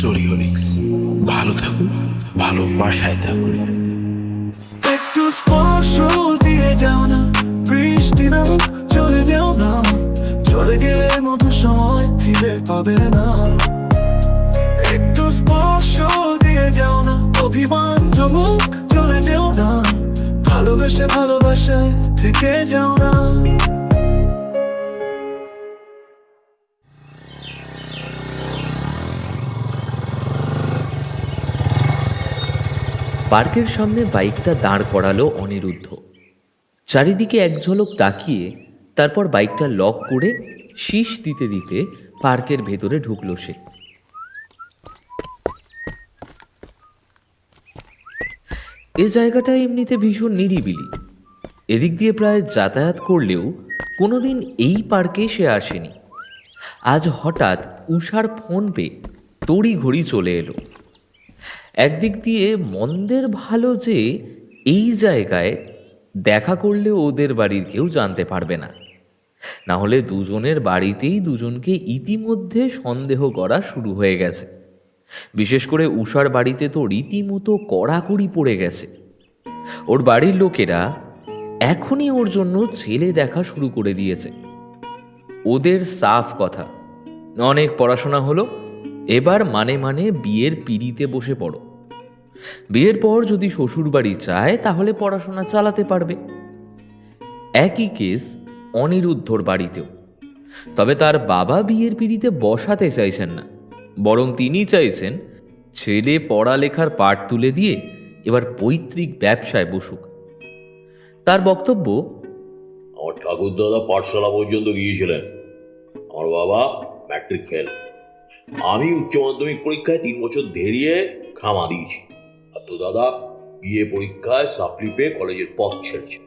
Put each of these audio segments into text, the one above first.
স্টোরিওলিক্স। ভালো থাকুন, ভালোবাসায় থাকুন। একটু স্পর্শ দিয়ে যাও না, বৃষ্টি নামুক চলে যাও না, চলে গেলে মতো সময় ফিরে পাবে না। একটু স্পর্শ দিয়ে যাও না, অভিমান জমুক চলে যাও না, ভালোবেসে ভালোবাসায় থেকে যাও না। পার্কের সামনে বাইকটা দাঁড় করালো অনিরুদ্ধ। চারিদিকে এক ঝলক তাকিয়ে তারপর বাইকটা লক করে শীষ দিতে দিতে পার্কের ভেতরে ঢুকলো সে। এ জায়গাটা এমনিতে ভীষণ নিরিবিলি। এদিক দিয়ে প্রায় যাতায়াত করলেও কোনোদিন এই পার্কে সে আসেনি। আজ হঠাৎ উষার ফোন পেয়ে তড়ি ঘড়ি চলে এলো। একদিক দিয়ে মন্দের ভালো যে এই জায়গায় দেখা করলে ওদের বাড়ির কেউ জানতে পারবে না, না হলে দুজনের বাড়িতেই দুজনকে ইতিমধ্যে সন্দেহ করা শুরু হয়ে গেছে। বিশেষ করে উষার বাড়িতে তো রীতিমতো কড়াকড়ি পড়ে গেছে। ওর বাড়ির লোকেরা এখনই ওর জন্য ছেলে দেখা শুরু করে দিয়েছে। ওদের সাফ কথা, অনেক পড়াশোনা হলো, এবার মানে মানে বিয়ের পিঁড়িতে বসে পড়ো। বিয়ের পর যদি শ্বশুর বাড়ি চায় তাহলে পড়াশোনা চালাতে পারবে। একই কেস অনিরুদ্ধর বাড়িতেও। তবে তার বাবা বিয়ের পিঁড়িতে বসাতে চাইছেন না, বরং তিনি চাইছেন ছেলে পড়ালেখার পাঠ তুলে দিয়ে এবার পৈতৃক ব্যবসায় বসুক। তার বক্তব্য, আমার ঠাকুরদাদা পাঠশালা পর্যন্ত গিয়েছিলেন, আমার বাবা ম্যাট্রিক ফেল, আমি উচ্চ মাধ্যমিক পরীক্ষায় 3 বছর ধেরিয়ে খামা দিয়েছি, আর তো দাদা বিএ পরীক্ষায় সাপ্লি পেয়ে কলেজের পথ ছেড়েছে।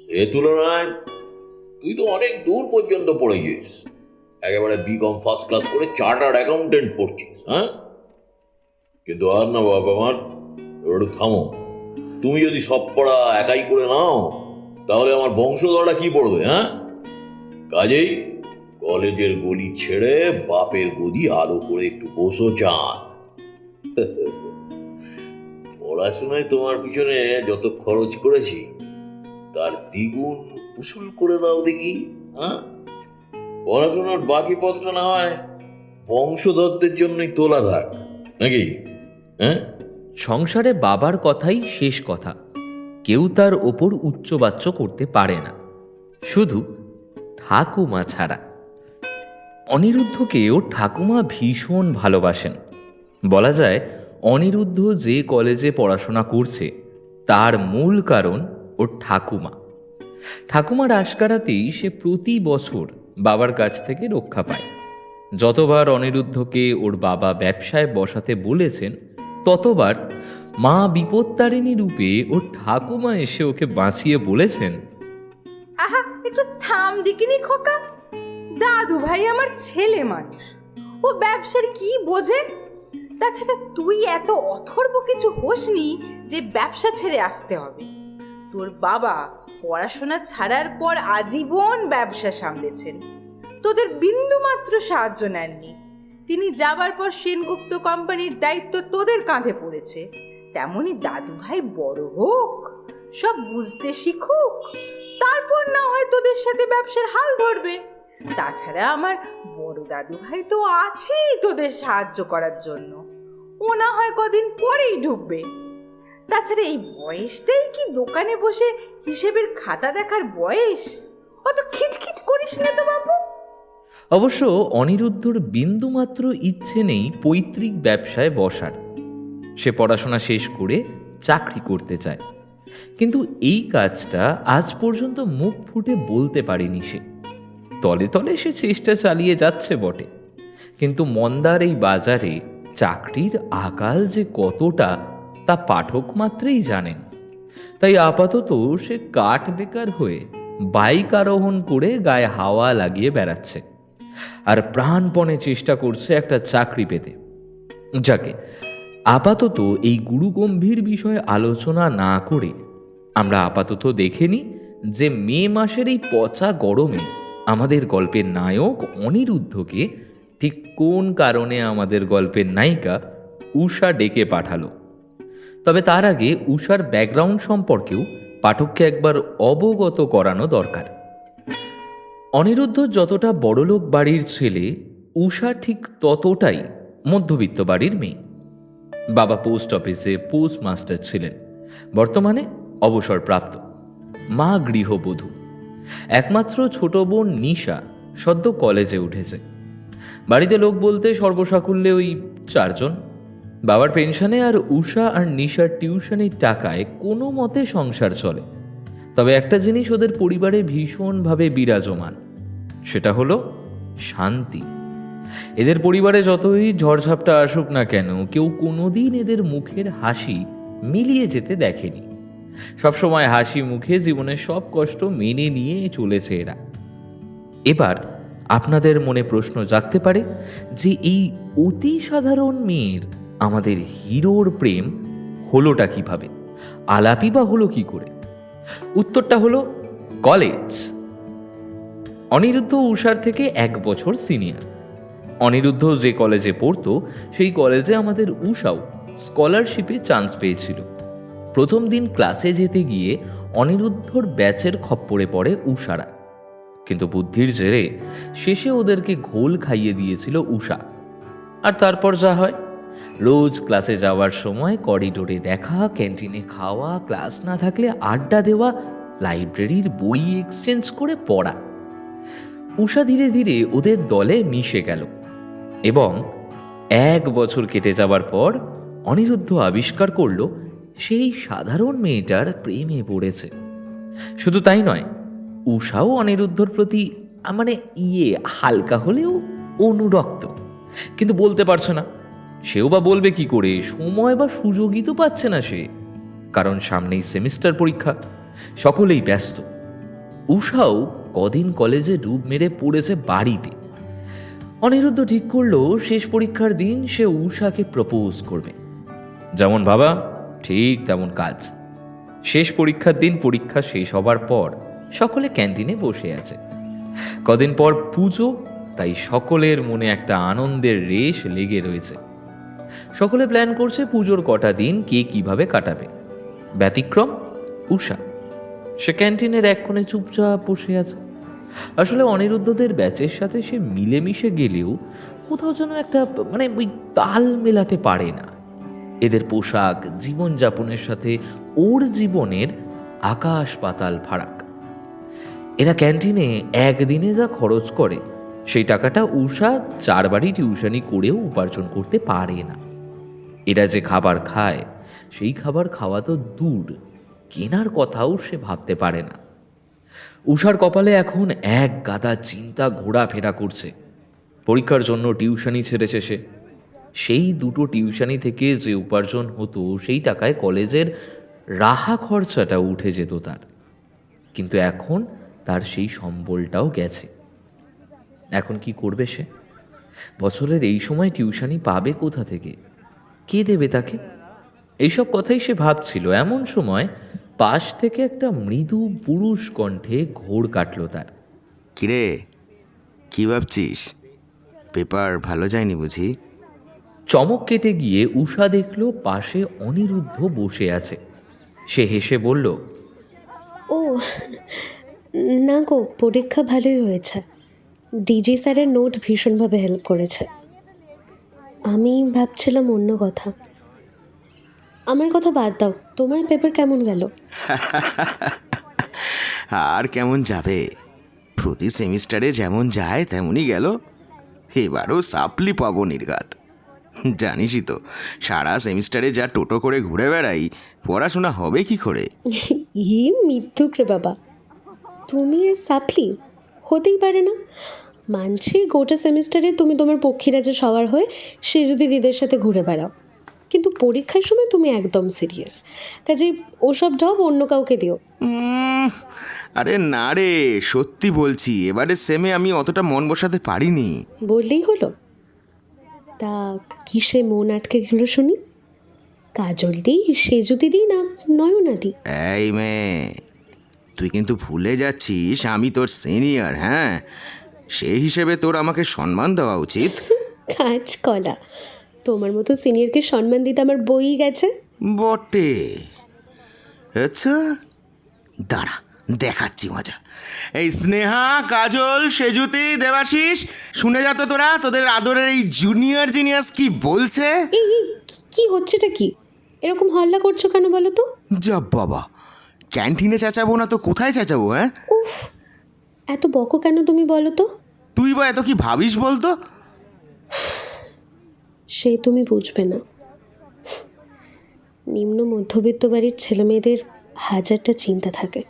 সে তুলনায় তুই তো অনেক দূর পর্যন্ত পড়েছিস, একেবারে বিকম ফার্স্ট ক্লাস করে চার্টার্ড অ্যাকাউন্টেন্ট পড়ছিস। হ্যাঁ, কিন্তু আর না বাবা, আমার একটু থামো। তুমি যদি সব পড়া একাই করে নাও তাহলে আমার বংশধরটা কি পড়বে? হ্যাঁ, কাজেই কলেজের গলি ছেড়ে বাপের গদি আলো করে একটু বসো চাঁদ। পড়াশোনায় তোমার পিছনে যত খরচ করেছি তার দ্বিগুণ উসুল করে দাও দেখি। হ্যাঁ, পড়াশোনার বাকি পথটা না হয় বংশধরদের জন্যই তোলা থাক নাকি? হ্যাঁ, সংসারে বাবার কথাই শেষ কথা, কেউ তার ওপর উচ্চবাচ্য করতে পারে না, শুধু ঠাকুমা ছাড়া। অনিরুদ্ধকেও ঠাকুমা ভীষণ ভালোবাসেন। বলা যায় অনিরুদ্ধ যে কলেজে পড়াশোনা করছে তার মূল কারণ ওর ঠাকুমা। ঠাকুমার আশকারাতেই সে প্রতি বছর বাবার কাছ থেকে রক্ষা পায়। যতবার অনিরুদ্ধকে ওর বাবা ব্যবসায় বসাতে বলেছেন ততবার মা বিপত্তারিণী রূপে ওর ঠাকুমা এসে ওকে বাঁচিয়ে বলেছেন, আহা, একটু থাম দিকিনি খোকা, দাদু ভাই আমার ছেলে মানুষ, ও ব্যবসার কি বোঝে? তাছাড়া তুই এত অথর্ব কিছু হোসনি যে ব্যবসা ছেড়ে আসতে হবে। তোর বাবা পড়াশোনা ছাড়ার পর আজীবন ব্যবসা সামলেছেন, তোদের বিন্দু মাত্র সাহায্য নেননি। তিনি যাবার পর সেনগুপ্ত কোম্পানির দায়িত্ব তোদের কাঁধে পড়েছে। তেমনি দাদু ভাই বড় হোক, সব বুঝতে শিখুক, তারপর না হয় তোদের সাথে ব্যবসার হাল ধরবে। তাছাড়া আমার বড় দাদু ভাই তো আছেই তোদের সাহায্য করার জন্য, ও না হয় কদিন পরেই ঢুকবে। তাছাড়া এই বয়সটাই কি দোকানে বসে হিসেবের খাতা দেখার বয়স? অত খিটখিট করিস না তো বাবু। অবশ্য অনিরুদ্ধর বিন্দুমাত্র ইচ্ছে নেই পৈতৃক ব্যবসায় বসার। সে পড়াশোনা শেষ করে চাকরি করতে চায়, কিন্তু এই কাজটা আজ পর্যন্ত মুখ ফুটে বলতে পারেনি সে। তলে তলে সে চেষ্টা চালিয়ে যাচ্ছে বটে, কিন্তু মন্দার এই বাজারে চাকরির আকাল যে কতটা তা পাঠক মাত্রেই জানেন। তাই আপাতত সে কাঠ বেকার হয়ে বাইক আরোহণ করে গায়ে হাওয়া লাগিয়ে বেড়াচ্ছে, আর প্রাণপণে চেষ্টা করছে একটা চাকরি পেতে। যাকে আপাতত এই গুরুগম্ভীর বিষয়ে আলোচনা না করে আমরা আপাতত দেখে নিই যে মে মাসের এই পচা গরমে আমাদের গল্পের নায়ক অনিরুদ্ধকে ঠিক কোন কারণে আমাদের গল্পের নায়িকা উষা ডেকে পাঠালো। তবে তার আগে উষার ব্যাকগ্রাউন্ড সম্পর্কেও পাঠককে একবার অবগত করানো দরকার। অনিরুদ্ধ যতটা বড়লোক বাড়ির ছেলে, উষা ঠিক ততটাই মধ্যবিত্ত বাড়ির মেয়ে। বাবা পোস্ট অফিসে পোস্টমাস্টার ছিলেন, বর্তমানে অবসরপ্রাপ্ত। মা গৃহবধূ। একমাত্র ছোট বোন নিশা সদ্য কলেজে উঠেছে। বাড়িতে লোক বলতে সর্বসাকুল্যে ওই 4 জন। বাবার পেনশনে আর উষা আর নিশার টিউশনের টাকায় কোনো মতে সংসার চলে। তবে একটা জিনিস ওদের পরিবারে ভীষণভাবে বিরাজমান, সেটা হলো শান্তি। এদের পরিবারে যতই ঝড়ঝাপটা আসুক না কেন, কেউ কোনোদিন এদের মুখের হাসি মিলিয়ে যেতে দেখেনি। সবসময় হাসি মুখে জীবনের সব কষ্ট মেনে নিয়ে চলেছে এরা। এবার আপনাদের মনে প্রশ্ন জাগতে পারে যে এই অতি সাধারণ মেয়ের আমাদের হিরোর প্রেম হলোটা কিভাবে, আলাপই বা হলো কি করে? উত্তরটা হলো কলেজ। অনিরুদ্ধ উষার থেকে 1 বছর সিনিয়র। অনিরুদ্ধ যে কলেজে পড়তো সেই কলেজে আমাদের উষাও স্কলারশিপে চান্স পেয়েছিল। প্রথম দিন ক্লাসে যেতে গিয়ে অনিরুদ্ধর ব্যাচের খপ্পরে পড়ে উষারা, কিন্তু বুদ্ধির জেরে শেষে ওদেরকে ঘোল খাইয়ে দিয়েছিল উষা। আর তারপর যা হয়, রোজ ক্লাসে যাওয়ার সময় করিডোরে দেখা, ক্যান্টিনে খাওয়া, ক্লাস না থাকলে আড্ডা দেওয়া, লাইব্রেরির বই এক্সচেঞ্জ করে পড়া। উষা ধীরে ধীরে ওদের দলে মিশে গেল এবং 1 বছর কেটে যাবার পর অনিরুদ্ধ আবিষ্কার করল সেই সাধারণ মেয়েটার প্রেমে পড়েছে। শুধু তাই নয়, উষাও অনিরুদ্ধর প্রতি হালকা হলেও অনুরক্ত, কিন্তু বলতে পারছে না। সেও বা বলবে কি করে? সময় বা সুযোগই তো পাচ্ছে না সে, কারণ সামনেই সেমিস্টার পরীক্ষা, সকলেই ব্যস্ত। উষাও কদিন কলেজে ডুব মেরে পড়েছে বাড়িতে। অনিরুদ্ধ ঠিক করলো শেষ পরীক্ষার দিন সে উষাকে প্রপোজ করবে। যেমন ভাবা ঠিক তেমন কাজ। শেষ পরীক্ষার দিন পরীক্ষা শেষ হবার পর সকলে ক্যান্টিনে বসে আছে। কদিন পর পুজো, তাই সকলের মনে একটা আনন্দের রেশ লেগে রয়েছে। সকলে প্ল্যান করছে পুজোর কটা দিন কে কিভাবে কাটাবে। ব্যতিক্রম উষা। সে ক্যান্টিনের এক কোণে চুপচাপ বসে আছে। আসলে অনিরুদ্ধদের ব্যাচের সাথে সে মিলেমিশে গেলেও কোথাও যেন একটা ওই তাল মেলাতে পারে না। এদের পোশাক, জীবনযাপনের সাথে ওর জীবনের আকাশ পাতাল ফারাক। এরা ক্যান্টিনে একদিনে যা খরচ করে সেই টাকাটা উষা 4 বাড়ি টিউশনি করেও উপার্জন করতে পারে না। এরা যে খাবার খায় সেই খাবার খাওয়া তো দূর, কেনার কথাও সে ভাবতে পারে না। উষার কপালে এখন এক গাদা চিন্তা ঘোরাফেরা করছে। পরীক্ষার জন্য টিউশনি ছেড়েছে সে। সেই 2টো টিউশনি থেকে যে উপার্জন হতো সেই টাকায় কলেজের রাহা খরচাটা উঠে যেত তার, কিন্তু এখন তার সেই সম্বলটাও গেছে। এখন কি করবে সে? বছরের এই সময় টিউশনি পাবে কোথা থেকে? কে দেবে তাকে? এইসব কথাই সে ভাবছিল। এমন সময় পাশ থেকে একটা মৃদু পুরুষ কণ্ঠে ঘোর কাটল তার। কিরে, কি ভাবছিস? পেপার ভালো যায়নি বুঝি? চমক কেটে গিয়ে উষা দেখল পাশে অনিরুদ্ধ বসে আছে। সে হেসে বলল, ও না গো, পরীক্ষা ভালোই হয়েছে। ডিজি স্যারের নোট ভীষণভাবে হেল্প করেছে। আমি ভাবছিলাম অন্য কথা। আমার কথা বাদ দাও, তোমার পেপার কেমন গেল? আর কেমন যাবে, প্রতি সেমিস্টারে যেমন যায় তেমনই গেল। এবারও সাপ্লি পাবো নির্ঘাত। জানিসই তো, সারা সেমিস্টারে যা টোটো করে ঘুরে বেড়াই, পড়াশোনা হবে কি করে? ই মিথ্যুক রে বাবা, তুমি এ সাপ্লি হতেই পারে না। মানছি গোটা সেমিস্টারে তুমি তোমার পক্ষীরাজে সবার হয়ে সে যদি দিদের সাথে ঘুরে বেড়াও, কিন্তু পরীক্ষার সময় তুমি একদম সিরিয়াস। কাজে ওসব জব অন্য কাউকে দিও। আরে না রে, সত্যি বলছি, এবারে সেমে আমি অতটা মন বসাতে পারিনি। বললেই হলো। তা কিসে মন আটকে গেল শুনি? কাজল দিই, সেজুতি দিই, না নয়না দিই? এই মেয়ে, তুই কিন্তু ভুলে যাচ্ছিস আমি তোর সিনিয়র। হ্যাঁ, সেই হিসেবে তোর আমাকে সম্মান দেওয়া উচিত। কাঁচকলা। তোমার মতো সিনিয়রকে সম্মান দিতে আমার বই গেছে। বটে। আচ্ছা, দাঁড়া, দেখাচ্ছি মজা। এই স্নেহা, কাজল, সেজুতি, দেবাশিস, শুনে যা তো তোরা, তোদের আদরের এই জুনিয়র জিনিয়াস কি বলছে। এই কি হচ্ছেটা কি? এরকম হল্লা করছো কেন বলো তো? যা বাবা, ক্যান্টিনে চেঁচাবো না তো কোথায় চেঁচাবো? হ্যাঁ, উফ, এত বকো কেন তুমি বলো তো? তুই বা এত কি ভাবিস বলতো? সে তুমি বুঝবে না। নিম্ন মধ্যবিত্ত বাড়ির ছেলেমেয়েদের হাজারটা চিন্তা থাকে।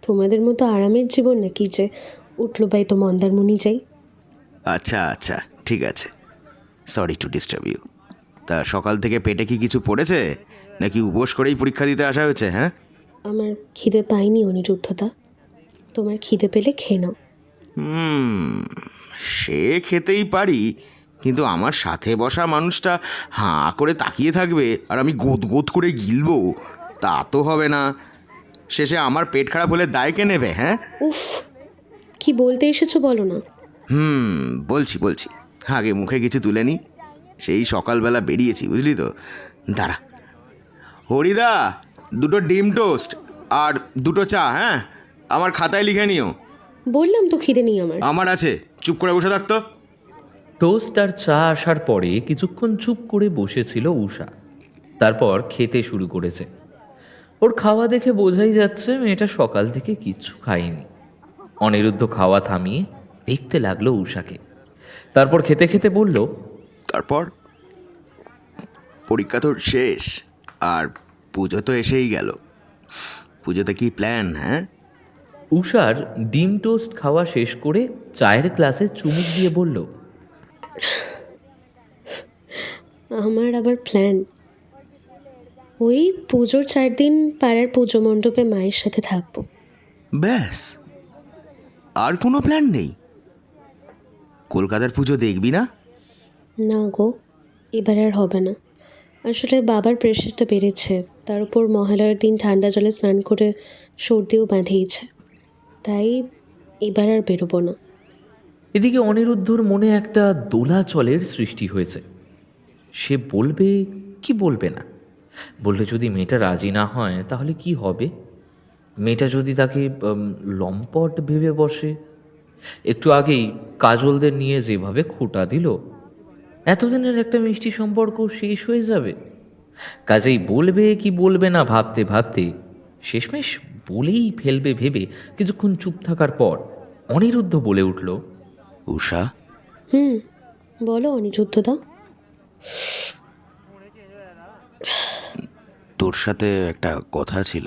তোমাদের মতো আরামের জীবন নাকি যে উঠলো বাই তো মন্দারমণি যাই। আচ্ছা আচ্ছা, ঠিক আছে, সরি টু ডিস্টার্ব ইউ। তা সকাল থেকে পেটে কি কিছু পড়েছে, নাকি উপোস করেই পরীক্ষা দিতে আসা হয়েছে? হ্যাঁ, আমার খিদে পাইনি অনিরুদ্ধতা। তোমার খিদে পেলে খেয়ে নাও। সে খেতেই পারি, কিন্তু আমার সাথে বসা মানুষটা হাঁ করে তাকিয়ে থাকবে আর আমি গোদ গোদ করে গিলবো, তা তো হবে না। শেষে আমার পেট খারাপ হলে দায় কে নেবে? হ্যাঁ, উফ, কি বলতে এসেছো বলো না। বলছি, আগে মুখে কিছু তুলে নি। সেই সকালবেলা বেরিয়েছি, বুঝলি তো। দাঁড়া, হরিদা, 2টো ডিম টোস্ট আর 2টো চা। হ্যাঁ, আমার খাতায় লিখে নিও। বললাম তো খিদে নেই আমার। আমার আছে, চুপ করে বসে থাকতো। টোস্ট আর চা আসার পরে কিছুক্ষণ চুপ করে বসেছিল উষা। তারপর খেতে শুরু করেছে। ওর খাওয়া দেখে বোঝাই যাচ্ছে মেয়েটা সকাল থেকে কিচ্ছু খায়নি। অনিরুদ্ধ খাওয়া থামিয়ে দেখতে লাগলো উষাকে। তারপর খেতে খেতে বলল, তারপর পরীক্ষা তো শেষ আর পুজো তো এসেই গেল। পুজোতে কি প্ল্যান? হ্যাঁ, উষার ডিম টোস্ট খাওয়া শেষ করে চায়ের গ্লাসে চুমুক দিয়ে বলল, আমার আবার প্ল্যান। ওই পুজোর 4 দিন পাড়ার পুজো মণ্ডপে মায়ের সাথে থাকবো। ব্যাস, আর কোনো প্ল্যান নেই? কলকাতার পুজো দেখবি না? না গো, এবার আর হবে না। আসলে বাবার প্রেশারটা বেড়েছে, তার উপর মহালয়ার দিন ঠান্ডা জলে স্নান করে সর্দিও বাঁধিয়েছে, তাই এবার আর বেরোবো না। এদিকে অনিরুদ্ধর মনে একটা দোলাচলের সৃষ্টি হয়েছে। সে বলবে কি বলবে না? বললে যদি মেয়েটা রাজি না হয় তাহলে কি হবে? মেয়েটা যদি তাকে লম্পট ভেবে বসে? একটু আগেই কাজলদের নিয়ে যেভাবে খোঁটা দিল, এতদিনের একটা মিষ্টি সম্পর্ক শেষ হয়ে যাবে। কাজেই বলবে কি বলবে না ভাবতে ভাবতে শেষমেশ বলেই ফেলবে ভেবে কিছুক্ষণ চুপ থাকার পর অনিরুদ্ধ বলে উঠল, উষা, বলো অনিরুদ্ধদা। তোর সাথে একটা কথা ছিল।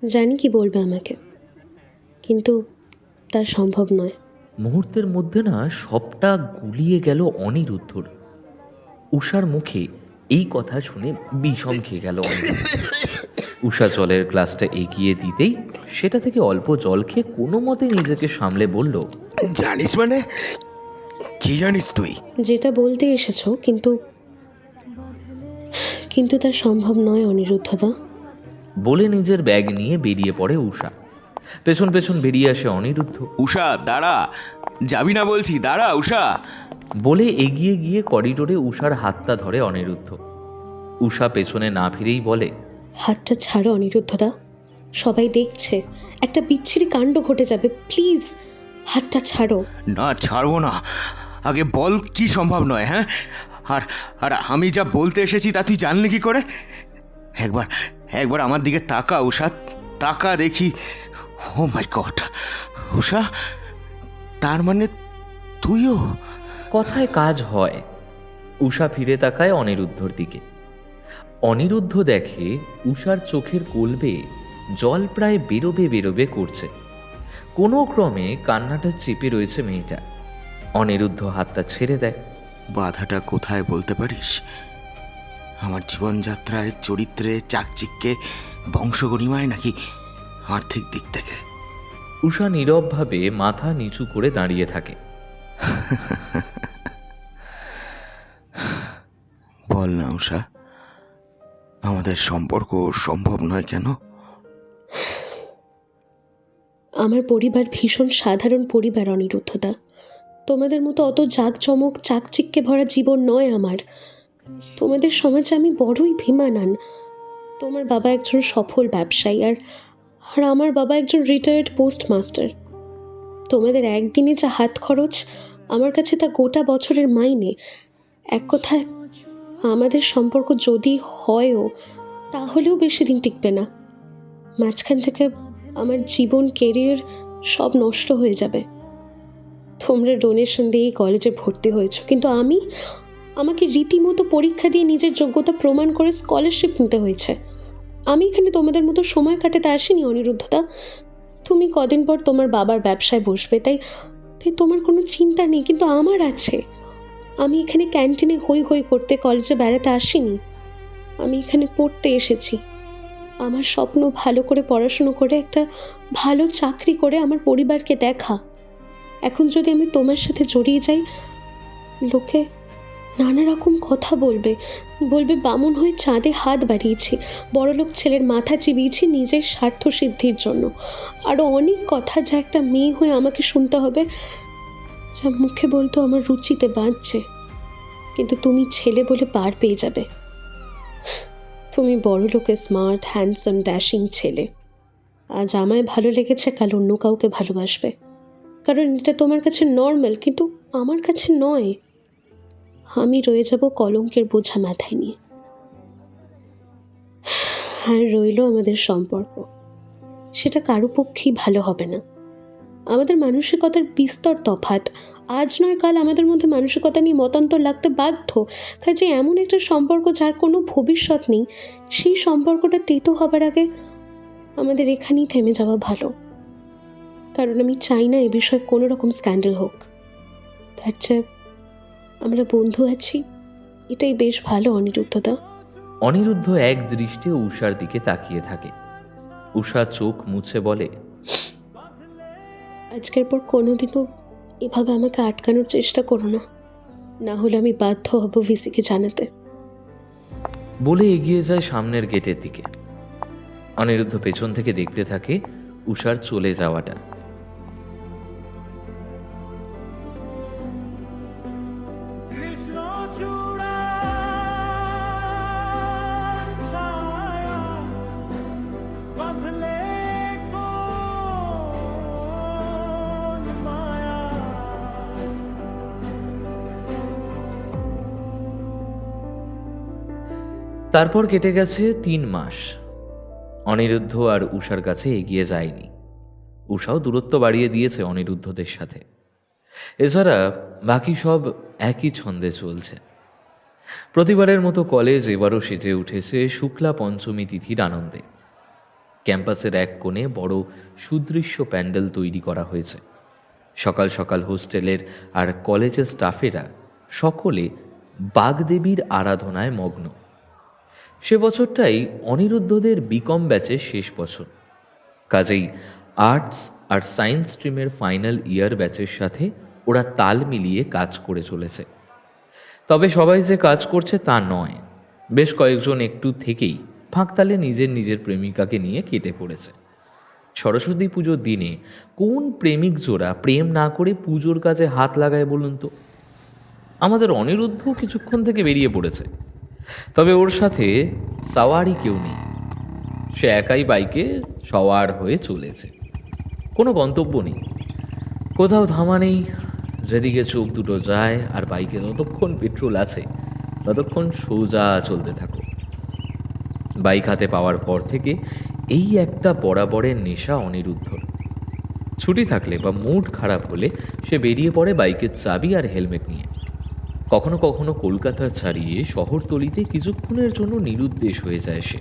জানি কি বলবে আমাকে, কিন্তু তা সম্ভব নয়। মুহূর্তের মধ্যে না সবটা গুলিয়ে গেল অনিরুদ্ধর। উষার মুখে এই কথা শুনে বিষম খেয়ে গেল অনিরুদ্ধ। উষা জলের গ্লাসটা এগিয়ে দিতেই সেটা থেকে অল্প জল খেয়ে কোনো মতে নিজেকে সামলে বলল, জানিস মানে? কি জানিস তুই? যেটা বলতে এসেছো, কিন্তু তা সম্ভব নয় অনিরুদ্ধদা। বলে নিজের ব্যাগ নিয়ে বেরিয়ে পড়ে উষা। পেছন পেছন বেরিয়ে আসে অনিরুদ্ধ। উষা দাঁড়া, যাবি না বলছি, দাঁড়া উষা। বলে এগিয়ে গিয়ে করিডোরে উষার হাতটা ধরে অনিরুদ্ধ। উষা পেছনে না ফিরেই বলে, হাতটা ছাড়ো অনিরুদ্ধদা, সবাই দেখছে, একটা বিচ্ছিরি কাণ্ড ঘটে যাবে, প্লিজ হাতটা ছাড়ো। না, ছাড়বো না। আগে বল কি সম্ভব নয়? হ্যাঁ, আর আর আমি যা বলতে এসেছি তা তুই জানলি কি করে? একবার আমার দিকে তাকা উষা, তাকা দেখি। ও মাই গড উষা, তার মানে তুইও? কথায় কাজ হয়। উষা ফিরে তাকায় অনিরুদ্ধর দিকে। অনিরুদ্ধ দেখে উষার চোখের কোলবে জল প্রায় বেরোবে করছে। কোনো ক্রমে কান্নাটা চেপে রয়েছে মেয়েটা। অনিরুদ্ধ হাতটা ছেড়ে দেয়। বাধাটা কোথায় বলতে পারিস? আমার জীবনযাত্রায়, চরিত্রে, চাকচিক্যে, বংশগরিমায়, নাকি আর্থিক দিক থেকে? উষা নীরবভাবে মাথা নিচু করে দাঁড়িয়ে থাকে। বল না উষা, আমাদের সম্পর্ক সম্ভব নয় কেন? আমার পরিবার ভীষণ সাধারণ পরিবার অনিরুদ্ধদা। তোমাদের মতো অত জাঁকজমক চাকচিক্যে ভরা জীবন নয় আমার। তোমাদের সমাজে আমি বড়ই ভিমানান। তোমার বাবা একজন সফল ব্যবসায়ী, আর আমার বাবা একজন রিটায়ার্ড পোস্টমাস্টার। তোমাদের একদিনে যা হাত খরচ, আমার কাছে তা গোটা বছরের মাইনে। এক কথায় আমাদের সম্পর্ক যদি হয়ও, তাহলেও বেশি দিন টিকবে না। মাঝখান থেকে আমার জীবন, কেরিয়ার সব নষ্ট হয়ে যাবে। তোমরা ডোনেশন দিয়েই কলেজে ভর্তি হয়েছো, কিন্তু আমাকে রীতিমতো পরীক্ষা দিয়ে নিজের যোগ্যতা প্রমাণ করে স্কলারশিপ নিতে হয়েছে। আমি এখানে তোমাদের মতো সময় কাটাতে আসিনি অনিরুদ্ধতা। তুমি কদিন পর তোমার বাবার ব্যবসায় বসবে, তাই তোমার কোনো চিন্তা নেই, কিন্তু আমার আছে। আমি এখানে ক্যান্টিনে হই হই করতে, কলেজে বেড়াতে আসিনি। আমি এখানে পড়তে এসেছি। আমার স্বপ্ন ভালো করে পড়াশুনো করে একটা ভালো চাকরি করে আমার পরিবারকে দেখা। এখন যদি আমি তোমার সাথে জড়িয়ে যাই, লোকে নানা রকম কথা বলবে। বামুন হয়ে চাঁদে হাত বাড়িয়েছি, বড়লোক ছেলের মাথা চিবিয়েছি নিজের স্বার্থ সিদ্ধির জন্য। আরও অনেক কথা যা একটা মেয়ে হয়ে আমাকে শুনতে হবে, যা মুখে বলতো আমার রুচিতে বাঁধছে। কিন্তু তুমি ছেলে বলে পার পেয়ে যাবে। তুমি বড়লোকের স্মার্ট, হ্যান্ডসাম, ড্যাশিং ছেলে। আজ আমায় ভালো লেগেছে, কাল অন্য কাউকে ভালোবাসবে, কারণ এটা তোমার কাছে নর্মাল, কিন্তু আমার কাছে নয়। আমি রয়ে যাব কলঙ্কের বোঝা মাথায় নিয়ে। আর রইল আমাদের সম্পর্ক, সেটা কারো পক্ষেই ভালো হবে না। আমাদের মানসিকতার বিস্তর তফাৎ। আজ নয় কাল আমাদের মধ্যে মানসিকতা নিয়ে মতান্তর লাগতে বাধ্য। কাজে এমন একটা সম্পর্ক যার কোনো ভবিষ্যৎ নেই, সেই সম্পর্কটা তেতো হবার আগে আমাদের এখানেই থেমে যাওয়া ভালো। কারণ আমি চাই না এ বিষয়ে কোনো রকম স্ক্যান্ডেল হোক। তার চেয়ে আমরা বন্ধু আছি, এটাই বেশ ভালো। অনিরুদ্ধতা। অনিরুদ্ধ এক দৃষ্টে উষার দিকে তাকিয়ে থাকে। উষা চোখ মুছে বলে, আজকের পর কোনোদিনও এভাবে আমাকে আটকানোর চেষ্টা করো না, না হলে আমি বাধ্য হব ভিসিকে জানাতে। বলে এগিয়ে যায় সামনের গেটের দিকে। অনিরুদ্ধ পেছন থেকে দেখতে থাকে উষার চলে যাওয়াটা। তারপর কেটে গেছে 3 মাস। অনিরুদ্ধ আর উষার কাছে এগিয়ে যায়নি। উষাও দূরত্ব বাড়িয়ে দিয়েছে অনিরুদ্ধদের সাথে। এছাড়া বাকি সব একই ছন্দে চলছে। প্রতিবারের মতো কলেজ এবারও সেজে উঠেছে শুক্লা পঞ্চমী তিথির আনন্দে। ক্যাম্পাসের এক কোণে বড় সুদৃশ্য প্যান্ডেল তৈরি করা হয়েছে। সকাল সকাল হোস্টেলের আর কলেজের স্টাফেরা সকলে বাগদেবীর আরাধনায় মগ্ন। সে বছরটাই অনিরুদ্ধদের বিকম ব্যাচের শেষ বছর। কাজেই আর্টস আর সায়েন্স স্ট্রিমের ফাইনাল ইয়ার ব্যাচের সাথে ওরা তাল মিলিয়ে কাজ করে চলেছে। তবে সবাই যে কাজ করছে তা নয়। বেশ কয়েকজন একটু থেকেই ফাঁকতালে নিজের প্রেমিকাকে নিয়ে কেটে পড়েছে। সরস্বতী পুজোর দিনে কোন প্রেমিক জোড়া প্রেম না করে পুজোর কাজে হাত লাগায় বলুন তো? আমাদের অনিরুদ্ধ কিছুক্ষণ থেকে বেরিয়ে পড়েছে, তবে ওর সাথে সাওয়ারি কেউ নেই। সে একাই বাইকে সওয়ার হয়ে চলেছে। কোনো গন্তব্য নেই, কোথাও থামা নেই। যেদিকে চোখ দুটো যায় আর বাইকে যতক্ষণ পেট্রোল আছে ততক্ষণ সোজা চলতে থাকো। বাইক হাতে পাওয়ার পর থেকে এই একটা বরাবরের নেশা অনিরুদ্ধর। ছুটি থাকলে বা মুড খারাপ হলে সে বেরিয়ে পড়ে বাইকের চাবি আর হেলমেট নিয়ে। কখনো কখনো কলকাতা ছাড়িয়ে শহরতলিতে কিছুক্ষণের জন্য নিরুদ্দেশ হয়ে যায় সে।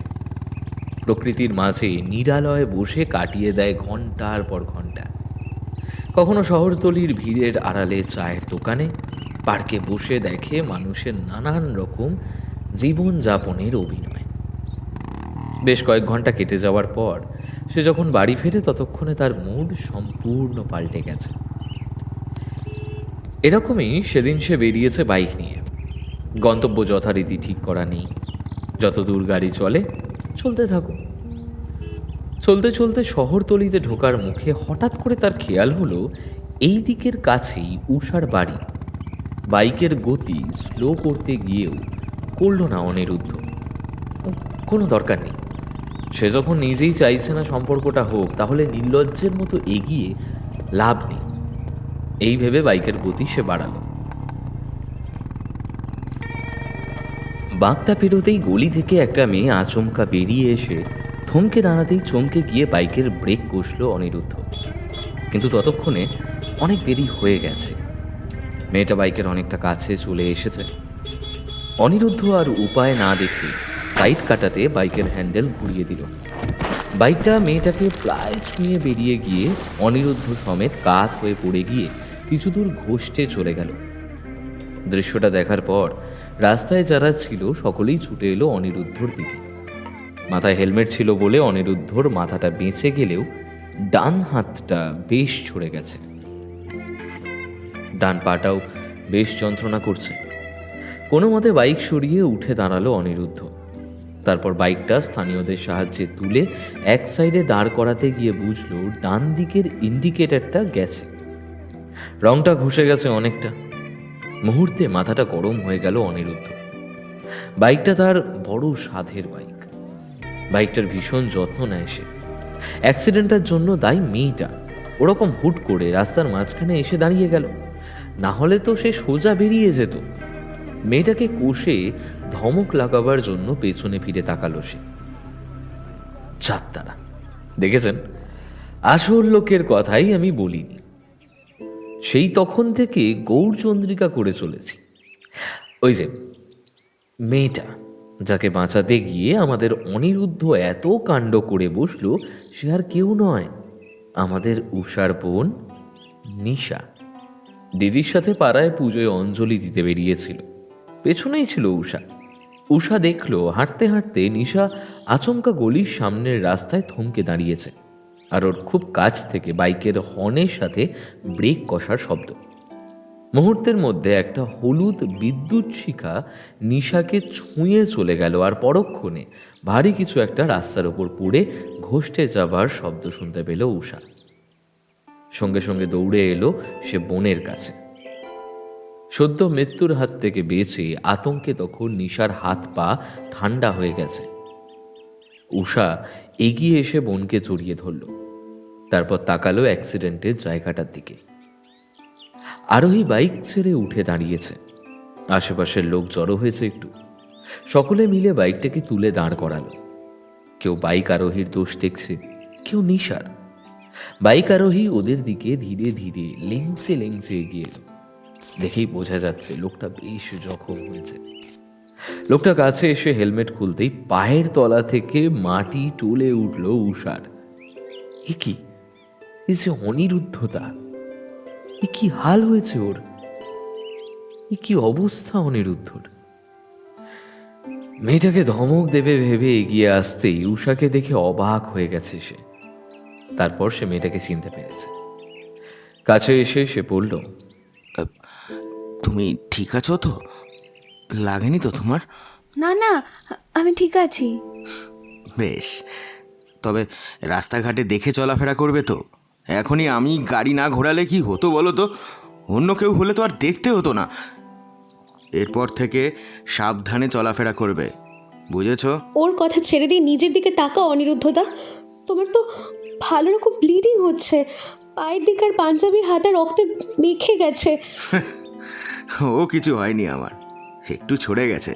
প্রকৃতির মাঝে নিরালয়ে বসে কাটিয়ে দেয় ঘন্টার পর ঘন্টা। কখনো শহরতলির ভিড়ের আড়ালে চায়ের দোকানে, পার্কে বসে দেখে মানুষের নানান রকম জীবনযাপনের অভিনয়। বেশ কয়েক ঘন্টা কেটে যাওয়ার পর সে যখন বাড়ি ফেরে ততক্ষণে তার মুড সম্পূর্ণ পাল্টে গেছে। এরকমই সেদিন সে বেরিয়েছে বাইক নিয়ে। গন্তব্য যথারীতি ঠিক করা নেই। যত দূর গাড়ি চলতে থাকো। চলতে চলতে শহরতলিতে ঢোকার মুখে হঠাৎ করে তার খেয়াল হলো এই দিকের কাছেই উষার বাড়ি। বাইকের গতি স্লো করতে গিয়েও করল না অনিরুদ্ধ। কোনো দরকার নেই, সে যখন নিজেই চাইছে না সম্পর্কটা হোক, তাহলে নির্লজ্জের মতো এগিয়ে লাভ নেই। এই ভেবে বাইকের গতি সে বাড়ালো। বাঁকটা পেরোতেই গলি থেকে একটা মেয়ে আচমকা বেরিয়ে এসে থমকে দাঁড়াতেই চমকে গিয়ে বাইকের ব্রেক কষল অনিরুদ্ধ। কিন্তু ততক্ষণে অনেক দেরি হয়ে গেছে। মেয়েটা বাইকের অনেকটা কাছে চলে এসেছে। অনিরুদ্ধ আর উপায় না দেখে সাইড কাটাতে বাইকের হ্যান্ডেল ঘুরিয়ে দিল। বাইকটা মেয়েটাকে প্রায় ছুঁয়ে বেরিয়ে গিয়ে অনিরুদ্ধ সমেত কাত হয়ে পড়ে গিয়ে কিছু দূর ঘষতে চলে গেল। দৃশ্যটা দেখার পর রাস্তায় যারা ছিল সকলেই ছুটে এলো অনিরুদ্ধর দিকে। মাথায় হেলমেট ছিল বলে অনিরুদ্ধর মাথাটা বেঁচে গেলেও ডান হাতটা বেশ ছড়ে গেছে। ডান পাটাও বেশ যন্ত্রণা করছে। কোনো মতে বাইক সরিয়ে উঠে দাঁড়ালো অনিরুদ্ধ। তারপর বাইকটা স্থানীয়দের সাহায্যে তুলে এক সাইডে দাঁড় করাতে গিয়ে বুঝলো ডান দিকের ইন্ডিকেটরটা গেছে, রংটা ঘষে গেছে অনেকটা। মুহূর্তে মাথাটা গরম হয়ে গেল অনিরুদ্ধ। বাইকটা তার বড় সাধের বাইক। বাইকটার ভীষণ যত্ন নেয় সে। অ্যাক্সিডেন্টের জন্য দায়ী মেয়েটা ওরকম হুট করে রাস্তার মাঝখানে এসে দাঁড়িয়ে গেল, না হলে তো সে সোজা বেরিয়ে যেত। মেয়েটাকে কষে ধমক লাগাবার জন্য পেছনে ফিরে তাকালো সে। চাঁদতারা দেখেছেন, আসল লোকের কথাই আমি বলিনি। সেই তখন থেকে গৌরচন্দ্রিকা করে চলেছি। ওই যে মেয়েটা যাকে বাঁচাতে গিয়ে আমাদের অনিরুদ্ধ এত কাণ্ড করে বসলো, সে আর কেউ নয়, আমাদের উষার বোন নিশা। দিদির সাথে পাড়ায় পুজোয় অঞ্জলি দিতে বেরিয়েছিল, পেছনেই ছিল উষা। উষা দেখলো হাঁটতে হাঁটতে নিশা আচমকা গলির সামনের রাস্তায় থমকে দাঁড়িয়েছে, আর ওর খুব কাছ থেকে বাইকের হর্নের সাথে ব্রেক কষার শব্দ। মুহূর্তের মধ্যে একটা হলুদ বিদ্যুৎ শিখা নিশাকে ছুঁয়ে চলে গেল, আর পরক্ষণে ভারী কিছু একটা রাস্তার ওপর পড়ে ঘষতে যাবার শব্দ শুনতে পেল উষা। সঙ্গে সঙ্গে দৌড়ে এলো সে বোনের কাছে। সদ্য মৃত্যুর হাত থেকে বেঁচে আতঙ্কে তখন নিশার হাত পা ঠান্ডা হয়ে গেছে। উষা এগিয়ে এসে বোনকে জড়িয়ে ধরল, তারপর তাকালো অ্যাক্সিডেন্টের জায়গাটার দিকে। আরোহী বাইক ছেড়ে উঠে দাঁড়িয়েছে। আশেপাশের লোক জড়ো হয়েছে একটু। সকলে মিলে বাইকটাকে তুলে দাঁড় করালো। কেউ বাইক আরোহীর দোষ দেখছে, কেউ নিশার। বাইক আরোহী ওদের দিকে ধীরে ধীরে লেংচে লেংচে এগিয়ে এলো। দেখেই বোঝা যাচ্ছে লোকটা বেশ জখম হয়েছে। লোকটা কাছে এসে হেলমেট খুলতেই পায়ের তলা থেকে মাটি টলে উঠল উষার। এ কি, এ যে অনিরুদ্ধতা! এ কি হাল হয়েছে ওর! এ কি অবস্থা অনিরুদ্ধর! মেয়েটাকে ধমক দেবে ভেবে এগিয়ে আসতেই উষাকে দেখে অবাক হয়ে গেছে সে। তারপর সে মেয়েটাকে চিনতে পেরেছে। কাছে এসে সে বলল, তুমি ঠিক আছো তো? লাগেনি তো তোমার? না না, আমি ঠিক আছি। বেশ, তবে রাস্তাঘাটে দেখে চলাফেরা করবে তো। এখনই আমি গাড়ি না ঘোরালে কি হতো বলো তো? অন্য কেউ হলে তো আর দেখতে হতো না। এরপর থেকে সাবধানে চলাফেরা করবে, বুঝেছ? ওর কথা ছেড়ে দিয়ে নিজের দিকে তাকাও অনিরুদ্ধদা। তোমার তো ভালো রকম ব্লিডিং হচ্ছে, পায়ের দিকে আর পাঞ্জাবির হাতে রক্তে মেখে গেছে। ও কিছু হয়নি আমার, একটু ছড়ে গেছে।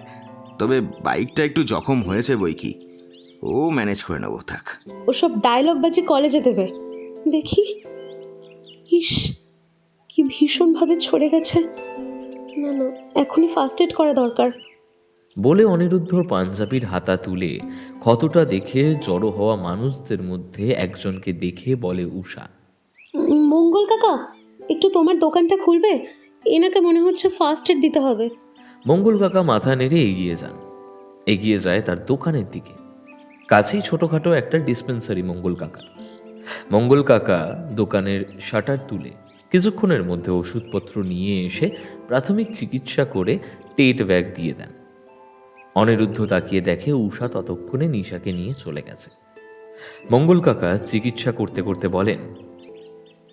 তবে বাইকটা একটু জখম হয়েছে বই কি, ও ম্যানেজ করে নেবো, থাক। ওসব ডায়লগ বাজে কলেজে দেবে দেখি। ইস, কি ভীষণভাবে ছড়ে গেছে। না না, এখনই ফার্স্ট এড করা দরকার। বলে অনিরুদ্ধর পাঞ্জাবির হাতা তুলে ক্ষতটা দেখে জড়ো হওয়া মানুষদের মধ্যে একজনকে দেখে বলে উষা, মঙ্গল কাকা, একটু তোমার দোকানটা খুলবে? এনাকে মনে হচ্ছে ফার্স্ট এড দিতে হবে। মঙ্গল কাকা মাথা নেড়ে এগিয়ে যান। এগিয়ে যায় তার দোকানের দিকে। কাছেই ছোটখাটো একটা ডিসপেন্সারি মঙ্গল কাকার। মঙ্গল কাকা দোকানের শাটার তুলে কিছুক্ষণের মধ্যে ওষুধপত্র নিয়ে এসে প্রাথমিক চিকিৎসা করে টেট ব্যাগ দিয়ে দেন। অনিরুদ্ধ তাকিয়ে দেখে উষা ততক্ষণে নিশাকে নিয়ে চলে গেছে। মঙ্গল কাকা চিকিৎসা করতে করতে বলেন,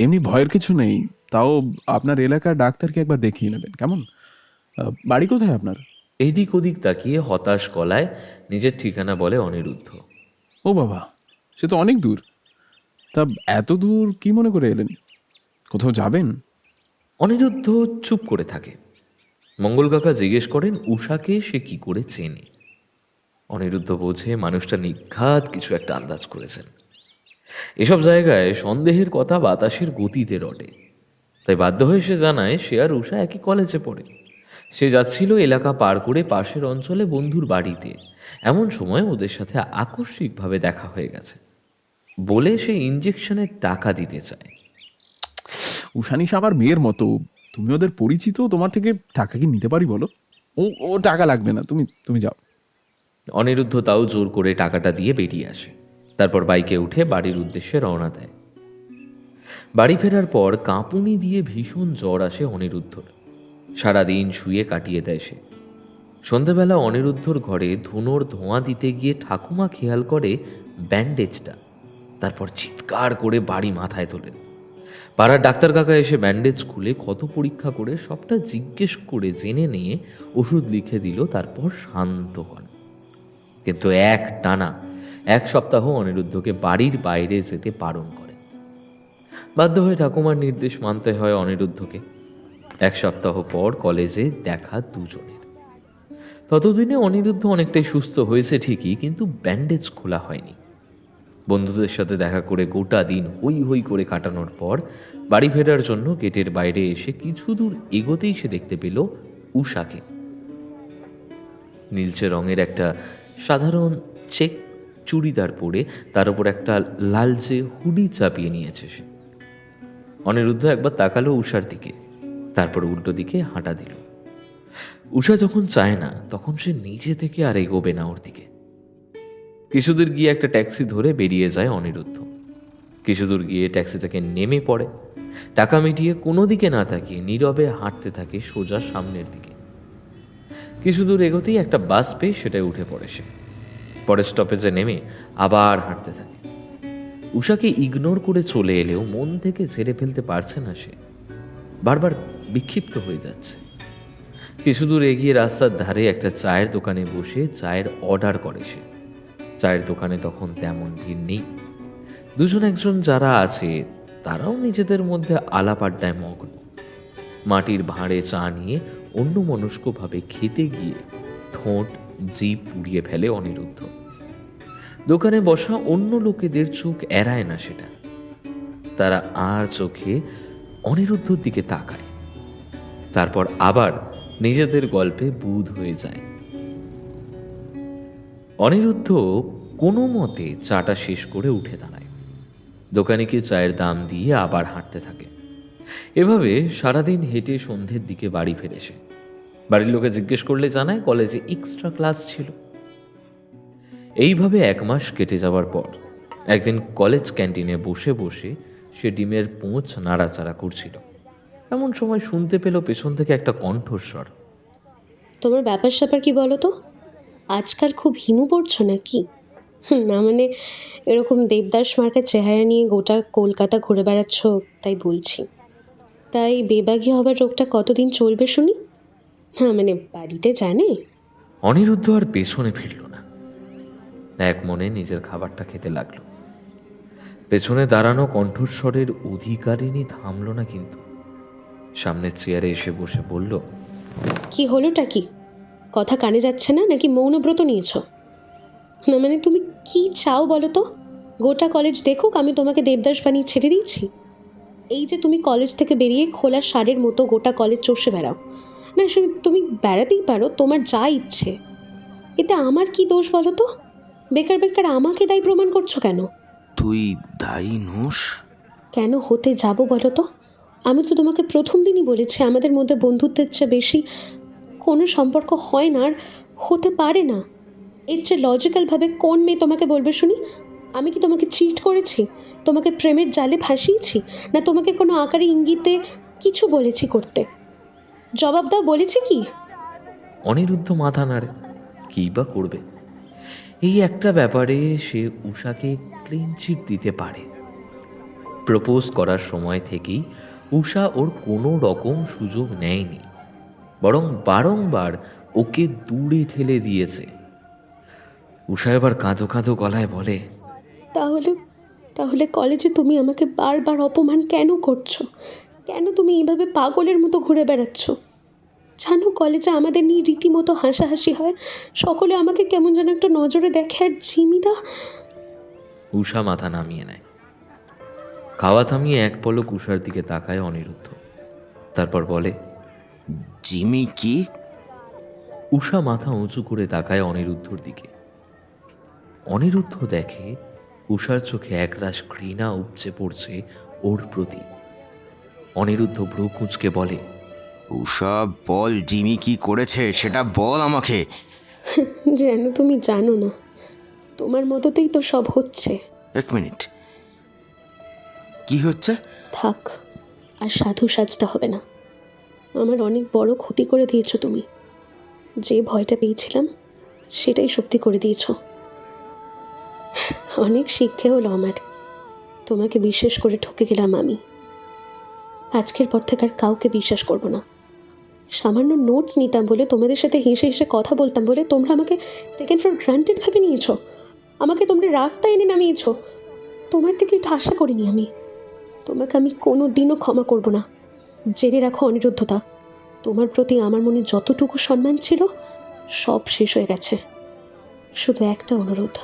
এমনি ভয়ের কিছু নেই, তাও আপনার এলাকার ডাক্তারকে একবার দেখিয়ে নেবেন, কেমন? বাড়ি কোথায় আপনার? এদিক ওদিক তাকিয়ে হতাশ গলায় নিজের ঠিকানা বলে অনিরুদ্ধ। ও বাবা, সে তো অনেক দূর। তা এত দূর কি মনে করে এলেন? কোথাও যাবেন? অনিরুদ্ধ চুপ করে থাকে। মঙ্গল কাকা জিজ্ঞেস করেন উষাকে সে কি করে চেনে। অনিরুদ্ধ বোঝে মানুষটা নিঘাত কিছু একটা আন্দাজ করেছেন। এসব জায়গায় সন্দেহের কথা বাতাসের গতিতে রটে। তাই বাধ্য হয়ে সে জানায় সে আর উষা একই কলেজে পড়ে। সে যাচ্ছিল এলাকা পার করে পাশের অঞ্চলে বন্ধুর বাড়িতে। এমন সময় ওদের সাথে আকস্মিকভাবে দেখা হয়ে গেছে বলে সে ইঞ্জেকশনের টাকা দিতে চায়। উষানিশা আমার মেয়ের মতো, তুমি ওদের পরিচিত, তোমার থেকে টাকা কি নিতে পারি বলো? ও ও টাকা লাগবে না, তুমি যাও। অনিরুদ্ধ তাও জোর করে টাকাটা দিয়ে বেরিয়ে আসে। তারপর বাইকে উঠে বাড়ির উদ্দেশ্যে রওনা দেয়। বাড়ি ফেরার পর কাঁপুনি দিয়ে ভীষণ জ্বর আসে অনিরুদ্ধর। সারাদিন শুয়ে কাটিয়ে দেয় সে। সন্ধেবেলা অনিরুদ্ধর ঘরে ধুনোর ধোঁয়া দিতে গিয়ে ঠাকুমা খেয়াল করে ব্যান্ডেজটা। তারপর চিৎকার করে বাড়ি মাথায় তোলেন। পাড়ার ডাক্তার কাকা এসে ব্যান্ডেজ খুলে ক্ষত পরীক্ষা করে সবটা জিজ্ঞেস করে জেনে নিয়ে ওষুধ লিখে দিল। তারপর শান্ত হন। কিন্তু এক সপ্তাহ অনিরুদ্ধকে বাড়ির বাইরে যেতে বারণ করে। বাধ্য হয়ে ঠাকুমার নির্দেশ মানতে হয় অনিরুদ্ধকে। 1 সপ্তাহ পর কলেজে দেখা দুজনের। ততদিনে অনিরুদ্ধ অনেকটাই সুস্থ হয়েছে ঠিকই, কিন্তু ব্যান্ডেজ খোলা হয়নি। বন্ধুদের সাথে দেখা করে গোটা দিন হই হই করে কাটানোর পর বাড়ি ফেরার জন্য গেটের বাইরে এসে কিছু দূর এগোতেই সে দেখতে পেল উষাকে। নীলচে রঙের একটা সাধারণ চেক চুড়িদার পরে তার উপর একটা লালচে হুডি চাপিয়ে নিয়েছে সে। অনিরুদ্ধ একবার তাকালো উষার দিকে, তারপর উল্টো দিকে হাঁটা দিল। উষা যখন চায় না তখন সে নিজে থেকে আর এগোবে না ওর দিকে। কিছুদূর গিয়ে একটা ট্যাক্সি ধরে বেরিয়ে যায় অনিরুদ্ধ। কিছুদূর গিয়ে ট্যাক্সি থেকে নেমে পড়ে। টাকা মিটিয়ে কোনো দিকে না তাকিয়ে নীরবে হাঁটতে থাকে সোজা সামনের দিকে। কিছু দূর এগোতেই একটা বাস পেয়ে সেটায় উঠে পড়ে সে। পরের স্টপেজে নেমে আবার হাঁটতে থাকে। উষাকে ইগনোর করে চলে এলেও মন থেকে ঝেড়ে ফেলতে পারছে না সে। বারবার বিক্ষিপ্ত হয়ে যাচ্ছে। কিছু দূর এগিয়ে রাস্তার ধারে একটা চায়ের দোকানে বসে চায়ের অর্ডার করে সে। চায়ের দোকানে তখন তেমন ভিড় নেই। দুজন একজন যারা আছে তারাও নিজেদের মধ্যে আলাপ আড্ডায় মগ্ন। মাটির ভাঁড়ে চা নিয়ে অন্যমনস্কভাবে খেতে গিয়ে ঠোঁট জিভ পুড়িয়ে ফেলে অনিরুদ্ধ। দোকানে বসা অন্য লোকেদের চোখ এড়ায় না সেটা। তারা আর চোখে অনিরুদ্ধর দিকে তাকায়। তারপর আবার নিজেদের গল্পে বুঁদ হয়ে যায়। অনিরুদ্ধ কোনো মতে চাটা শেষ করে উঠে দাঁড়ায়। দোকানিকে চায়ের দাম দিয়ে আবার হাঁটতে থাকে। এভাবে সারাদিন হেঁটে সন্ধ্যের দিকে বাড়ি ফেরে সে। বাড়ির লোকে জিজ্ঞেস করলে জানায় কলেজে এক্সট্রা ক্লাস ছিল। এইভাবে 1 মাস কেটে যাওয়ার পর একদিন কলেজ ক্যান্টিনে বসে বসে সে ডিমের পোঁচ নাড়াচাড়া করছিল। এমন সময় শুনতে পেল পেছন থেকে একটা কণ্ঠস্বর। তোমার ব্যাপার স্যাপার কি বলো তো? আজকাল খুব হিমু পড়ছো নাকি? না মানে এরকম দেবদাস মার্কা চেহারা নিয়ে গোটা কলকাতা ঘুরে বেড়াচ্ছ তাই বলছি। তাই বেবাগী হবার রোগটা কতদিন চলবে শুনি? হ্যাঁ মানে বাড়িতে জানে? অনিরুদ্ধ আর পেছনে ফিরল না। এক মনে নিজের খাবারটা খেতে লাগলো। পেছনে দাঁড়ানো কণ্ঠস্বরের অধিকারিণী থামল না কিন্তু। সামনের চেয়ারে এসে বসে বলল, কি হলোটা কি? কথা কানে যাচ্ছে না নাকি মৌনব্রত নিয়েছ? না মানে তুমি কি চাও বলো তো? গোটা কলেজ দেখুক আমি তোমাকে দেবদাস বানিয়ে ছেড়ে দিয়েছি? এই যে তুমি কলেজ থেকে বেরিয়ে খোলা ষাঁড়ের মতো গোটা কলেজ চষে বেড়াও। না শুনে তুমি বেড়াতেই পারো, তোমার যা ইচ্ছে। এতে আমার কি দোষ বলো তো? বেকার বেকার আমাকে দায়ী প্রমাণ করছো কেন? তুই দায়ী নোস? কেন হতে যাব বলো তো? আমি তো তোমাকে প্রথম দিনই বলেছি আমাদের মধ্যে বন্ধুত্বের চেয়ে বেশি কোনো সম্পর্ক হয় না আর হতে পারে না। এর চেয়ে লজিক্যালভাবে কোন মেয়ে তোমাকে বলবে শুনি? আমি কি তোমাকে চিট করেছি? তোমাকে প্রেমের জালে ফাঁসিয়েছি? না তোমাকে কোনো আকারে ইঙ্গিতে কিছু বলেছি করতে? জবাব দাও, বলেছি কি? অনিরুদ্ধ মাথা নাড়ে। কী বা করবে? এই একটা ব্যাপারে সে উষাকে ক্লিন চিট দিতে পারে। প্রপোজ করার সময় থেকেই উষা ওর কোনো রকম সুযোগ নেয়নি, বরং বারংবার ওকে দূরে ঠেলে দিয়েছে। উষা এবার কাঁদো কাঁদো গলায় বলে, তাহলে তাহলে কলেজে তুমি আমাকে বারবার অপমান কেন করছো? কেন তুমি এইভাবে পাগলের মতো ঘুরে বেড়াচ্ছ? জানো কলেজে আমাদের নিয়ে রীতিমতো হাসাহাসি হয়, সকলে আমাকে কেমন যেন একটা নজরে দেখে। আর জিমিদা, উষা মাথা নামিয়ে নেয়। খাওয়া থামিয়ে এক পলক উষার দিকে তাকায় অনিরুদ্ধ, তারপর বলে, জিমি কি? উষা মাথা উঁচু করে তাকায় অনিরুদ্ধর দিকে। অনিরুদ্ধ দেখে উষার চোখে একরাশ ঘৃণা উপচে পড়ছে ওর প্রতি। অনিরুদ্ধ ভ্রু কুঁচকে বলে, উষা, বল জিমি কি করেছে সেটা বল আমাকে। যেন তুমি জানো না, তোমার মতোতেই তো সব হচ্ছে। এক মিনিট, কি হচ্ছে? থাক, আর সাধু সাজতে হবে না। আমার অনেক বড় ক্ষতি করে দিয়েছো তুমি। যে ভয়টা পেয়েছিলাম সেটাই সত্যি করে দিয়েছ। অনেক শিক্ষা হলো আমার। তোমাকে বিশ্বাস করে ঠকে গেলাম আমি। আজকের পর থেকে আর কাউকে বিশ্বাস করব না। সামান্য নোটস নিতাম বলে, তোমাদের সাথে হেসে হেসে কথা বলতাম বলে তোমরা আমাকে টেকেন ফর গ্রান্টেড ভেবে নিয়েছো। আমাকে তোমরা রাস্তায় এনে নামিয়েছো। তোমার থেকে এটা আশা করিনি আমি। তোমাকে আমি কোনো দিনও ক্ষমা করব না। জেনে রাখো অনিরুদ্ধতা, তোমার প্রতি আমার মনে যতটুকু সম্মান ছিল সব শেষ হয়ে গেছে। শুধু একটা অনুরোধ,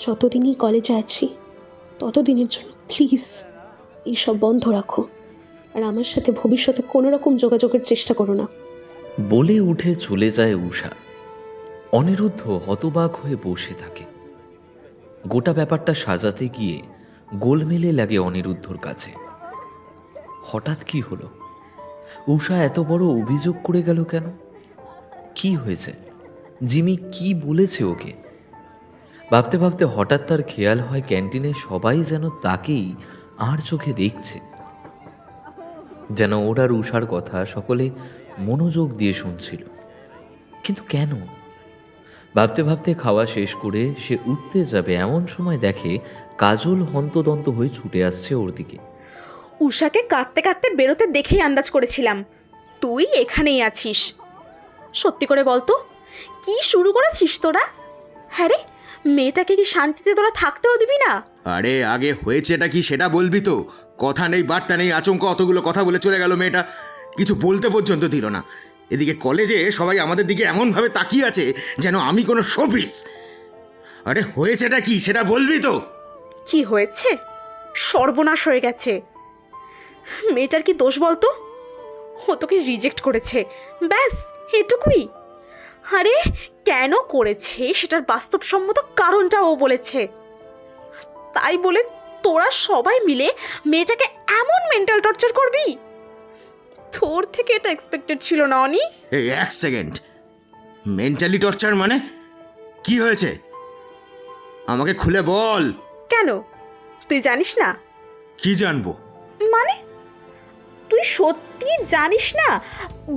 যতদিনই কলেজে আছি ততদিনের জন্য প্লিজ এইসব বন্ধ রাখো, আর আমার সাথে ভবিষ্যতে কোনো রকম যোগাযোগের চেষ্টা করো না। বলে উঠে চলে যায় উষা। অনিরুদ্ধ হতবাক হয়ে বসে থাকে। গোটা ব্যাপারটা সাজাতে গিয়ে গোলমেলে লাগে অনিরুদ্ধর কাছে। হঠাৎ কি হলো? উষা এত বড় অভিযোগ করে গেল কেন? কি হয়েছে? জিমি কি বলেছে ওকে? ভাবতে ভাবতে হঠাৎ তার খেয়াল হয় ক্যান্টিনে সবাই যেন তাকেই আর চোখে দেখছে, যেন ওর আর উষার কথা সকলে মনোযোগ দিয়ে শুনছিল। কিন্তু কেন? ভাবতে ভাবতে খাওয়া শেষ করে সে উঠতে যাবে এমন সময় দেখে কাজল হন্তদন্ত হয়ে ছুটে আসছে ওর দিকে। উষাকে কাঁদতে কাঁদতে বেরোতে দেখেই আন্দাজ করেছিলাম তুই এখানেই আছিস। সত্যি করে বলতো, কি শুরু করেছিস তোরা? হ্যাঁ রে, মেয়েটাকে কি শান্তিতে তোরা থাকতেও দিবি না? আরে আগে হয়েছেটা কি সেটা বলবি তো। কথা নেই বার্তা নেই, আচমকা অতগুলো কথা বলে চলে গেল মেয়েটা, কিছু বলতে পর্যন্ত দিল না। এদিকে কলেজে সবাই আমাদের দিকে এমনভাবে তাকিয়ে আছে যেন আমি কোনো শোপিস। আরে হয়েছেটা কি সেটা বলবি তো। কি হয়েছে? সর্বনাশ হয়ে গেছে। মেয়েটার কি দোষ বলতো? ও তোকে রিজেক্ট করেছে, ব্যাস এটুকুই। আরে কেন করেছে সেটার বাস্তবসম্মত কারণটা ও বলেছে। তাই বলে তোরা সবাই মিলে মেয়েটাকে এমন মেন্টাল টর্চার করবি? তোর থেকে এটা এক্সপেক্টেড ছিল না অনি। এই এক সেকেন্ড, মেন্টালি টর্চার মানে কি হয়েছে আমাকে খুলে বল। কেন, তুই জানিস না? কি জানবো? মানে তুই সত্যি জানিস না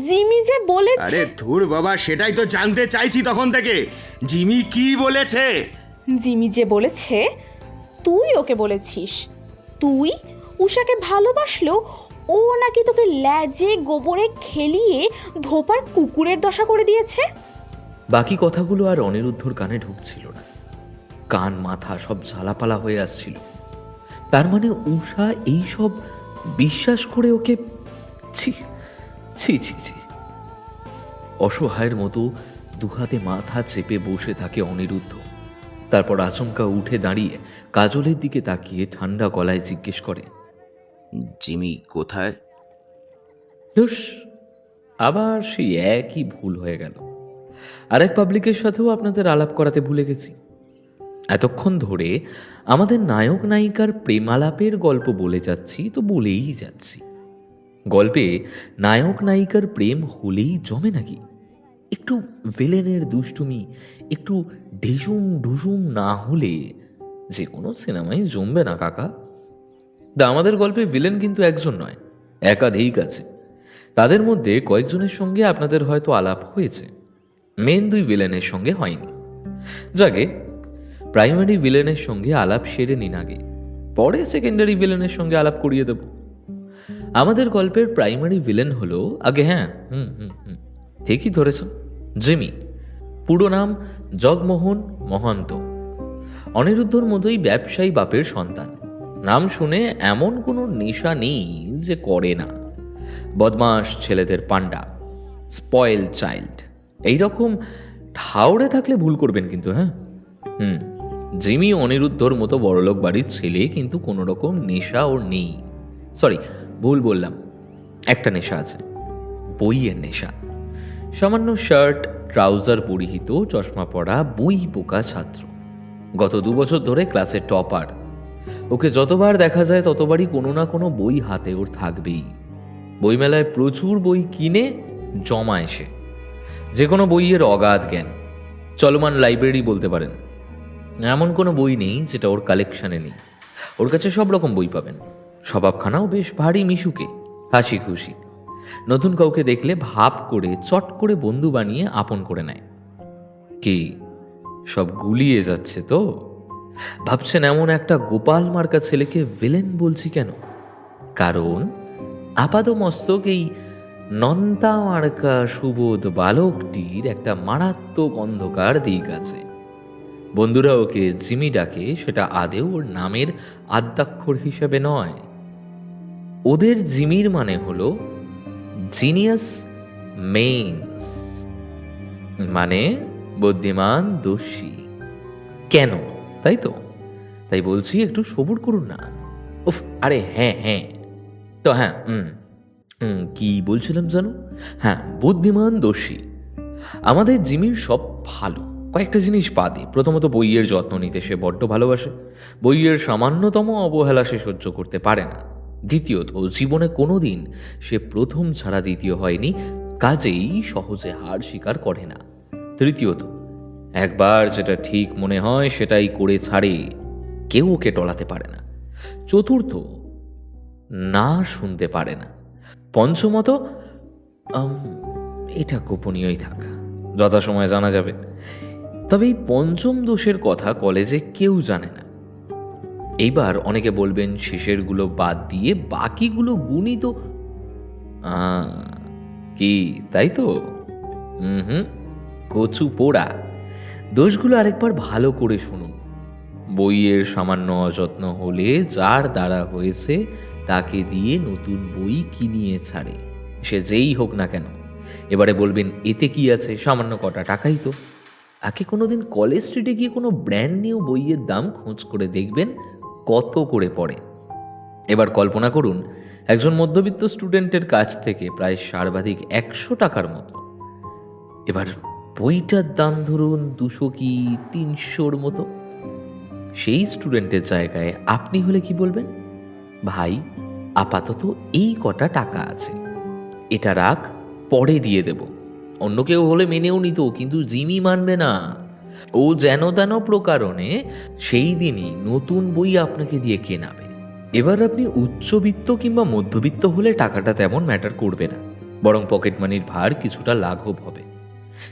জিমি যে বলেছে? আরে ধুর বাবা, সেটাই তো জানতে চাইছি তখন থেকে। জিমি কি বলেছে? জিমি যে বলেছে তুই ওকে বলেছিস তুই উষাকে ভালোবাসলেও ও নাকি তোকে ল্যাজে গোবরে খেলিয়ে ধোপার কুকুরের দশা করে দিয়েছে। বাকি কথাগুলো আর অনিরুদ্ধর কানে ঢুকছিল না। কান মাথা সব ঝালাপালা হয়ে আসছিল। তার মানে উষা এই সব বিশ্বাস করে ওকে? ছি ছি ছি ছি। অসহায়ের মতো দুহাতে মাথা চেপে বসে থাকে অনিরুদ্ধ। তারপর আচমকা উঠে দাঁড়িয়ে কাজলের দিকে তাকিয়ে ঠান্ডা গলায় জিজ্ঞেস করে, জিমি কোথায়? ধুস, আবার সেই একই ভুল হয়ে গেল। আরেক পাবলিকের সাথেও আপনাদের আলাপ করাতে ভুলে গেছি। এতক্ষণ ধরে আমাদের নায়ক নায়িকার প্রেমালাপের গল্প বলে যাচ্ছি তো বলেই যাচ্ছি। গল্পে নায়ক নায়িকার প্রেম হলেই জমে নাকি? একটু ভিলেনের দুষ্টুমি, একটু ঢিসুম ঢুসুম না হলে যে কোনো সিনেমায় জমবে না কাকা। আমাদের গল্পে ভিলেন কিন্তু একজন নয়, একাধিক আছে। তাদের মধ্যে কয়েকজনের সঙ্গে আপনাদের হয়তো আলাপ হয়েছে, মেন দুই ভিলেনের সঙ্গে হয়নি। যাকে প্রাইমারি ভিলেনের সঙ্গে আলাপ সেরে নিন আগে, পরে সেকেন্ডারি ভিলেনের সঙ্গে আলাপ করিয়ে দেব। আমাদের গল্পের প্রাইমারি ভিলেন হলো আগে, হ্যাঁ, ঠিকই ধরেছেন, জিমি। পুরো নাম জগমোহন মহন্ত। অনিরুদ্ধর মতোই ব্যবসায়ী বাপের সন্তান। নাম শুনে এমন কোনো নেশা নেই যে করে না। বদমাস ছেলেদের পান্ডা, স্পয়েল চাইল্ড, এইরকম ঠাউরে থাকলে ভুল করবেন কিন্তু। হ্যাঁ, জিমি অনিরুদ্ধর মতো বড়লোক বাড়ির ছেলে, কিন্তু কোনো রকম নেশা ওর নেই। সরি, ভুল বললাম, একটা নেশা আছে, বইয়ের নেশা। সামান্য শার্ট ট্রাউজার পরিহিত, চশমা পরা, বই পোকা ছাত্র। গত 2 বছর ধরে ক্লাসের টপার। ওকে যতবার দেখা যায় ততবারই কোনো না কোনো বই হাতে ওর থাকবেই। বইমেলায় প্রচুর বই কিনে জমায় সে। যে কোনো বইয়ের অগাধ জ্ঞান, চলমান লাইব্রেরি বলতে পারেন। এমন কোনো বই নেই যেটা ওর কালেকশানে নেই। ওর কাছে সব রকম বই পাবেন। স্বভাবখানাও বেশ ভারী মিশুকে, হাসি খুশি। নতুন কাউকে দেখলে ভাব করে চট করে বন্ধু বানিয়ে আপন করে নেয়। কি সব গুলিয়ে যাচ্ছে তো? ভাবছেন এমন একটা গোপাল মার্কা ছেলেকে ভিলেন বলছি কেন? কারণ আপাদমস্তক এই নন্তা মার্কা সুবোধ বালকটির একটা মারাত্মক অন্ধকার দিক আছে। বন্ধুরা ওকে জিমি ডাকে, সেটা আদেও ওর নামের আদ্যাক্ষর হিসেবে নয়। ওদের জিমির মানে হলো জিনিয়াস মেইনস, মানে বুদ্ধিমান দোষী। কেন? তাই তো, তাই বলছি একটু সবুর করুন না। উফ, আরে হ্যাঁ তো হ্যাঁ, কি বলছিলাম জানো? হ্যাঁ, বুদ্ধিমান দোষী। আমাদের জিমির সব ভালো, কয়েকটা জিনিস বাদে। প্রথমত বইয়ের যত্ন নিতে সে বড্ড ভালোবাসে। বইয়ের সামান্যতম অবহেলা সে সহ্য করতে পারে না। দ্বিতীয়ত, জীবনে কোনো দিন সে প্রথম ছাড়া দ্বিতীয় হয়নি, কাজেই সহজে হার স্বীকার করে না। তৃতীয়ত, একবার যেটা ঠিক মনে হয় সেটাই করে ছাড়ে, কেউ ওকে টলাতে পারে না। চতুর্থ, না শুনতে পারে না। পঞ্চমত, এটা গোপনীয়ই থাক, যথাসময়ে জানা যাবে। তবে এই পঞ্চম দোষের কথা কলেজে কেউ জানে না। এইবার অনেকে বলবেন শেষেরগুলো বাদ দিয়ে বাকিগুলো গুণই তো। কি তাই তো? কচু পোড়া। দোষগুলো আরেকবার ভালো করে শুনুন। বইয়ের সামান্য অযত্ন হলে যার দ্বারা হয়েছে তাকে দিয়ে নতুন বই কিনিয়ে ছাড়ে, সে যেই হোক না কেন। এবারে বলবেন এতে কি আছে, সামান্য কটা টাকাই তো। আগে কোনোদিন কলেজ স্ট্রিটে গিয়ে কোনো ব্র্যান্ড নিউ বইয়ের দাম খোঁজ করে দেখবেন কত করে পড়ে। এবার কল্পনা করুন একজন মধ্যবিত্ত স্টুডেন্টের কাছ থেকে প্রায় সর্বাধিক 100 টাকার মতো। এবার বইটার দাম ধরুন 200 কি 300-র মতো। সেই স্টুডেন্টের জায়গায় আপনি হলে কি বলবেন? ভাই, আপাতত এই কটা টাকা আছে, এটা রাখ, পরে দিয়ে দেব। অন্য কেউ হলে মেনেও নিত, কিন্তু জিমি মানবে না। ও যেন তেন প্রকারণে সেই দিনই নতুন বই আপনাকে দিয়ে কেনাবে। এবার আপনি উচ্চবিত্ত কিংবা মধ্যবিত্ত হলে টাকাটা তেমন ম্যাটার করবে না, বরং পকেট মানির ভার কিছুটা লাঘব হবে।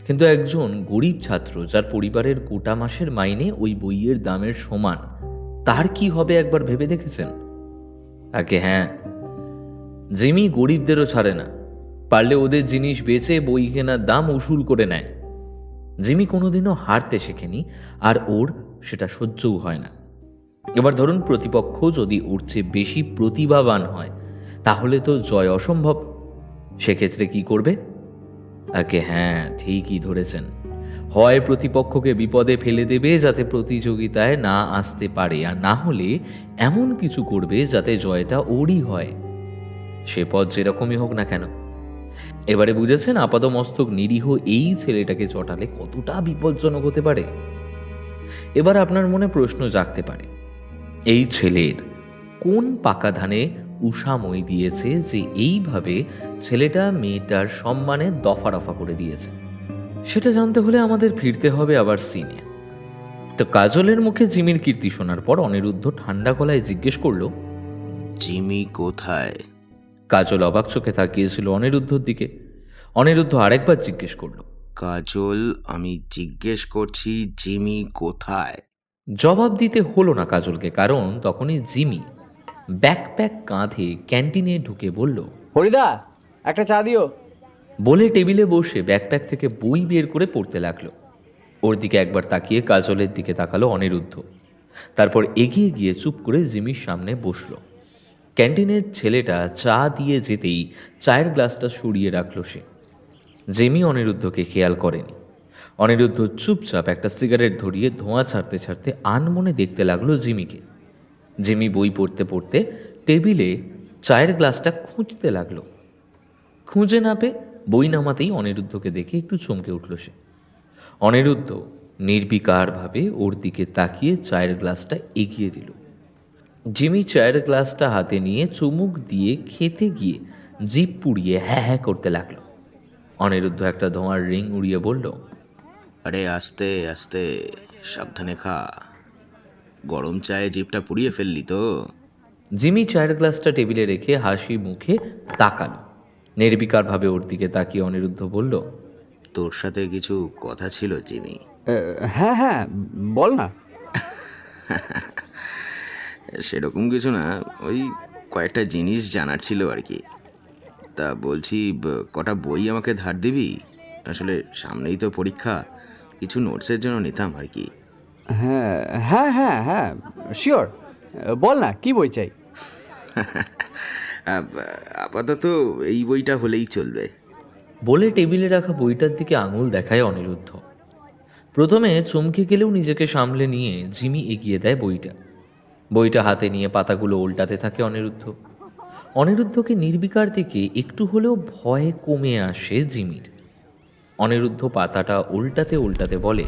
কিন্তু একজন গরিব ছাত্র যার পরিবারের গোটা মাসের মাইনে ওই বইয়ের দামের সমান, তার কি হবে একবার ভেবে দেখেছেন? আগে হ্যাঁ, জিমি গরিবদেরও ছাড়ে না, পারলে ওদের জিনিস বেচে বই কেনার দাম উসুল করে নেয়। জিমি কোনোদিনও হারতে শেখেনি, আর ওর সেটা সহ্যও হয় না। এবার ধরুন প্রতিপক্ষ যদি ওর চেয়ে বেশি প্রতিভাবান হয়, তাহলে তো জয় অসম্ভব। সেক্ষেত্রে কি করবে? আগে হ্যাঁ, ঠিকই ধরেছেন, হয় প্রতিপক্ষকে বিপদে ফেলে দেবে যাতে প্রতিযোগিতায় না আসতে পারে, আর না হলে এমন কিছু করবে যাতে জয়টা ওরই হয়, সে পথ যেরকমই হোক না কেন। এবারে বুঝেছেন আপাদমস্তক নিরীহ এই ছেলেটাকে চটালে কতটা বিপজ্জনক হতে পারে? এবার আপনার মনে প্রশ্ন জাগতে পারে, এই ছেলের কোন পাকা ধানে উষা মই দিয়েছে যে এইভাবে ছেলেটা মেয়েটার সম্মানে দফা রফা করে দিয়েছে? সেটা জানতে হলে আমাদের ফিরতে হবে আবার সিনে। তো কাজলের মুখে জিমির কীর্তি শোনার পর অনিরুদ্ধ ঠান্ডা গলায় জিজ্ঞেস করলো, জিমি কোথায়? কাজল অবাক চোখে তাকিয়েছিল অনিরুদ্ধর দিকে। অনিরুদ্ধ আরেকবার জিজ্ঞেস করলো, কাজল, আমি জিজ্ঞেস করছি জিমি কোথায়? জবাব দিতে হলো না কাজলকে, কারণ তখনই জিমি ব্যাকপ্যাক কাঁধে ক্যান্টিনে ঢুকে বলল, হরিদা একটা চা দিও। বলে টেবিলে বসে ব্যাকপ্যাক থেকে বই বের করে পড়তে লাগলো। ওর দিকে একবার তাকিয়ে কাজলের দিকে তাকালো অনিরুদ্ধ। তারপর এগিয়ে গিয়ে চুপ করে জিমির সামনে বসলো। ক্যান্টিনের ছেলেটা চা দিয়ে যেতেই চায়ের গ্লাসটা সরিয়ে রাখলো সে। জিমি অনিরুদ্ধকে খেয়াল করেনি। অনিরুদ্ধ চুপচাপ একটা সিগারেট ধরিয়ে ধোঁয়া ছাড়তে ছাড়তে আনমনে দেখতে লাগলো জিমিকে। জিমি বই পড়তে পড়তে টেবিলে চায়ের গ্লাসটা খুঁজতে লাগলো। খুঁজে না পেয়ে বই নামাতেই অনিরুদ্ধকে দেখে একটু চমকে উঠল সে। অনিরুদ্ধ নির্বিকারভাবে ওর দিকে তাকিয়ে চায়ের গ্লাসটা এগিয়ে দিল। জিমি চায়ের গ্লাসটা হাতে নিয়ে চুমুক দিয়ে খেতে গিয়ে জিভ পুড়িয়ে হ্যাঁ হ্যাঁ করতে লাগলো। অনিরুদ্ধ একটা ধোঁয়ার রিং উড়িয়ে বলল, আরে আস্তে আস্তে, সাবধানে খা, গরম চায়ে জিভটা পুড়িয়ে ফেললি তো। জিমি চায়ের গ্লাসটা টেবিলে রেখে হাসি মুখে তাকালো। নির্বিকারভাবে ওর দিকে তাকিয়ে অনিরুদ্ধ বলল, তোর সাথে কিছু কথা ছিল জিমি। হ্যাঁ হ্যাঁ বল না। সেরকম কিছু না, ওই কয়েকটা জিনিস জানার ছিল আর কি। তা বলছি, কটা বই আমাকে ধার দিবি? আসলে সামনেই তো পরীক্ষা, কিছু নোটসের জন্য নিতাম আর কি। হ্যাঁ হ্যাঁ হ্যাঁ হ্যাঁ শিওর, বল না কি বই চাই। আপাতত এই বইটা হলেই চলবে। বলে টেবিলে রাখা বইটার দিকে আঙুল দেখায় অনিরুদ্ধ। প্রথমে চমকে গেলেও নিজেকে সামলে নিয়ে জিমি এগিয়ে দেয় বইটা। বইটা হাতে নিয়ে পাতাগুলো উল্টাতে থাকে অনিরুদ্ধ। অনিরুদ্ধকে নির্বিকার দেখে একটু হলেও ভয় কমে আসে জিমির। অনিরুদ্ধ পাতাটা উল্টাতে উল্টাতে বলে,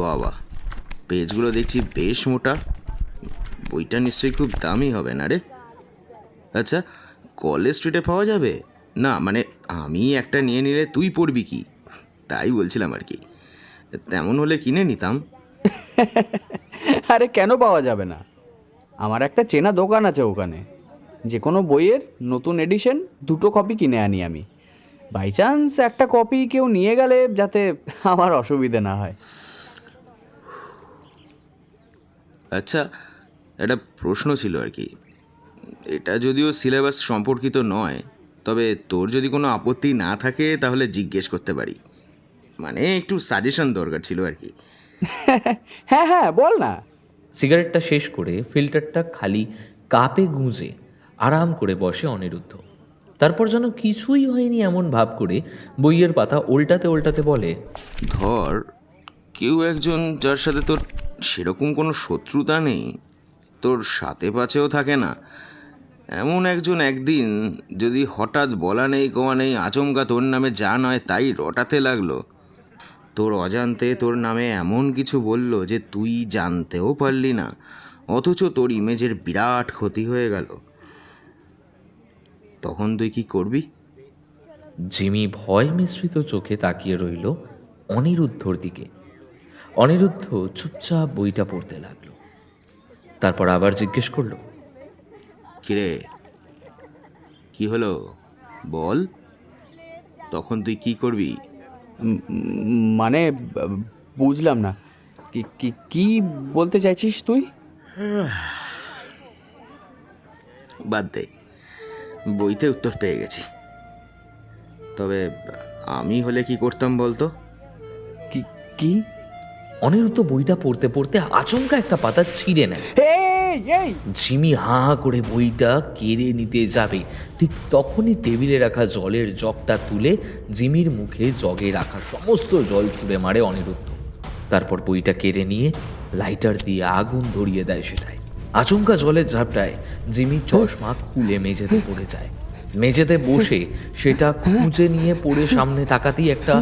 বাবা, পেজগুলো দেখছি বেশ মোটা, বইটা নিশ্চয়ই খুব দামি হবে না রে? আচ্ছা, কলেজ স্ট্রিটে পাওয়া যাবে? না মানে আমি একটা নিয়ে নিলে তুই পড়বি কি, তাই বলছিলাম আর কি। তেমন হলে কিনে নিতাম। আরে কেন পাওয়া যাবে না, আমার একটা চেনা দোকান আছে ওখানে। যে কোনো বইয়ের নতুন এডিশন 2টো কপি কিনে আনি আমি। বাই চান্স একটা কপি কেউ নিয়ে গেলে যাতে আমার অসুবিধে না হয়। আচ্ছা, একটা প্রশ্ন ছিল আর কি। এটা যদিও সিলেবাস সম্পর্কিত নয়, তবে তোর যদি কোনো আপত্তি না থাকে তাহলে জিজ্ঞেস করতে পারি। মানে একটু সাজেশন দরকার ছিল আর কি। হ্যাঁ হ্যাঁ বল না। সিগারেটটা শেষ করে ফিল্টারটা খালি কাপে গুঁজে আরাম করে বসে অনিরুদ্ধ। তারপর যেন কিছুই হয়নি এমন ভাব করে বইয়ের পাতা উল্টাতে উল্টাতে বলে, ধর কেউ একজন যার সাথে তোর সেরকম কোনো শত্রুতা নেই, তোর সাথে পাছেও থাকে না, এমন একজন একদিন যদি হঠাৎ বলা নেই কওয়া নেই আচমকা তোর নামে যা নয় তাই রটাতে লাগলো, তোর অজান্তে তোর নামে এমন কিছু বলল যে তুই জানতেও পারলি না, অথচ তোর ইমেজের বিরাট ক্ষতি হয়ে গেল, তখন তুই কি করবি? জিমি ভয় মিশ্রিত চোখে তাকিয়ে রইল অনিরুদ্ধর দিকে। অনিরুদ্ধ চুপচাপ বইটা পড়তে লাগলো। তারপর আবার জিজ্ঞেস করলো, কিরে, কি হলো বল, তখন তুই কি করবি? মানে বুঝলাম না, কি বলতে চাইছিস তুই? বাদ দে, বইতে উত্তর পেয়ে গেছি। তবে আমি হলে কি করতাম বলতো? কি? অনিরুদ্ধ বইটা পড়তে পড়তে আচমকা একটা পাতা ছিঁড়ে নেয়। জিমি হাঁ হাঁ করে বইটা কেড়ে নিতে যাবে, ঠিক তখনই টেবিলে রাখা জলের জগটা তুলে জিমির মুখে জগে রাখা সমস্ত জল ছুঁড়ে মারে অনিরুদ্ধ। তারপর বইটা কেড়ে নিয়ে লাইটার দিয়ে আগুন ধরিয়ে দেয় সেটায়। আচমকা জলের ঝাপটায় জিমির চশমা খুলে মেঝেতে পড়ে যায়। মেঝেতে বসে সেটা খুঁজে নিয়ে পড়ে সামনে তাকাতেই একটা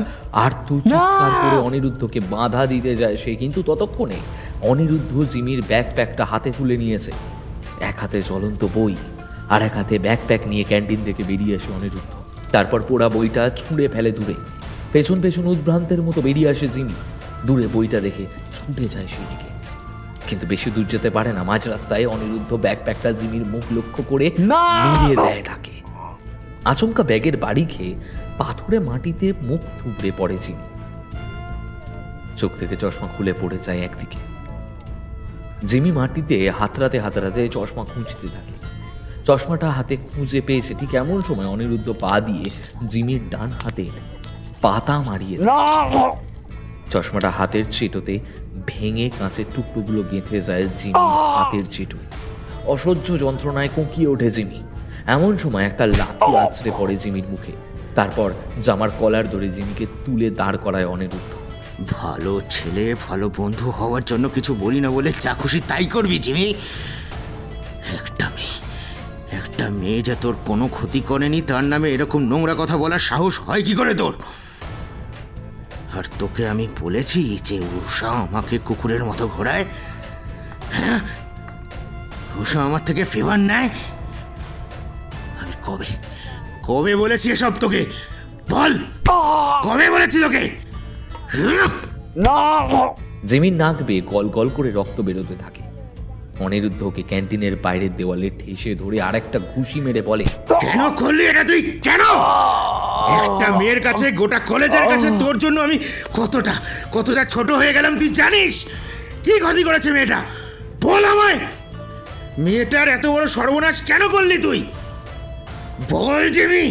আর্ত চিৎকার করে অনিরুদ্ধকে বাধা দিতে যায় সে, কিন্তু ততক্ষণে অনিরুদ্ধ জিমির ব্যাকপ্যাকটা হাতে তুলে নিয়েছে। এক হাতে জ্বলন্ত বই আর এক হাতে ব্যাকপ্যাক নিয়ে ক্যান্টিন থেকে বেরিয়ে আসে অনিরুদ্ধ। তারপর পোড়া বইটা ছুঁড়ে ফেলে দূরে। পেছন পেছন উদ্ভ্রান্তের মতো বেরিয়ে আসে জিমি। দূরে বইটা দেখে ছুটে যায় সেদিকে, কিন্তু বেশি দূর যেতে পারে না। মাঝ রাস্তায় অনিরুদ্ধ ব্যাকপ্যাকটা জিমির মুখ লক্ষ্য করে মিলিয়ে দেয় তাকে। আচমকা ব্যাগের বাড়ি খেয়ে পাথরে মাটিতে মুখ থুবড়ে পড়ে জিমি। চোখ থেকে চশমা খুলে পড়ে যায় একদিকে। জিমি মাটিতে হাতড়াতে হাতড়াতে চশমা খুঁজতে থাকে। চশমাটা হাতে খুঁজে পেয়েছে ঠিক এমন সময় অনিরুদ্ধ পা দিয়ে জিমির ডান হাতে পাতা মারিয়ে দেয়। চশমাটা হাতের চেটোতে ভেঙে কাঁচের টুকরোগুলো গেঁথে যায় জিমি হাতের চেটোয়। অসহ্য যন্ত্রণায় কোঁকিয়ে ওঠে জিমি। এমন সময় একটা লাথি আছড়ে পড়ে জিমির মুখে। তারপর জামার কলার ধরে জিমিকে তুলে দাঁড় করায় অনিরুদ্ধ। ভালো ছেলে, ভালো বন্ধু হওয়ার জন্য কিছু বলি না বলে যা খুশি তাই করবি জিমি। একটা মেয়ে যে তোর কোনো ক্ষতি করেনি তার নামে এরকম নোংরা কথা বলার সাহস হয় কি করে তোর? আর তোকে আমি বলেছি যে উষা আমাকে কুকুরের মতো ঘোরায়। হ্যাঁ, উষা আমার থেকে ফেভার নেয়। আমি কবে বলেছি এসব তোকে? বল, কবে বলেছি তোকে? জিমির নাক বেয়ে গল গল করে রক্ত বেরোতে থাকে। অনিরুদ্ধকে ক্যান্টিনের বাইরের দেওয়ালে ঠেসে ধরে আরেকটা ঘুষি মেরে বলে, কেন করলি এটা তুই? কেন? একটা মেয়ের কাছে, গোটা কলেজের কাছে তোর জন্য আমি কতটা ছোট হয়ে গেলাম তুই জানিস? কি ক্ষতি করেছে মেয়েটা? বল আমায়, মেয়েটার এত বড় সর্বনাশ কেন করলি তুই? বল জিমি,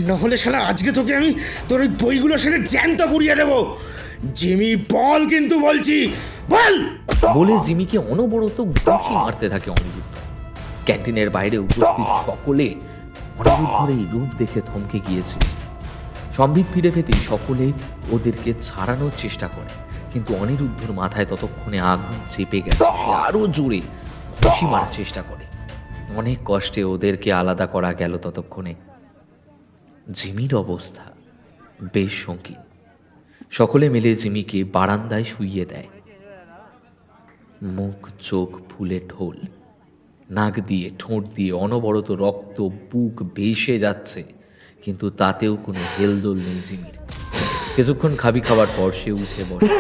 নহলে শালা আজকে তোকে আমি তোর ওই বইগুলোর সাথে জ্যান্ত পুড়িয়ে দেবো। জিমি বল, কিন্তু বলছি বল। বলে জিমিকে অনবরত ঘুষি মারতে থাকে অনিরুদ্ধ। ক্যান্টিনের বাইরে উপস্থিত সকলে অনিরুদ্ধের এই রূপ দেখে থমকে গিয়েছিল। সম্বিত ফিরে পেতেই সকলে ওদেরকে ছাড়ানোর চেষ্টা করে, কিন্তু অনিরুদ্ধর মাথায় ততক্ষণে আগুন চেপে গেছে। সে আরো জোরে ঘুষি মারার চেষ্টা করে। অনেক কষ্টে ওদেরকে আলাদা করা গেল। ততক্ষণে জিমির অবস্থা বেশ সংকীর্ণ। সকলে মিলে জিমিকে বারান্দায় শুইয়ে দেয়। মুখ চোখ ফুলে ঢোল, নাক দিয়ে ঠোঁট দিয়ে অনবরত রক্ত বুক ভেসে যাচ্ছে, কিন্তু তাতেও কোনো হেলদোল নেই জিমির। কিছুক্ষণ খাবার পর সে উঠে বসে।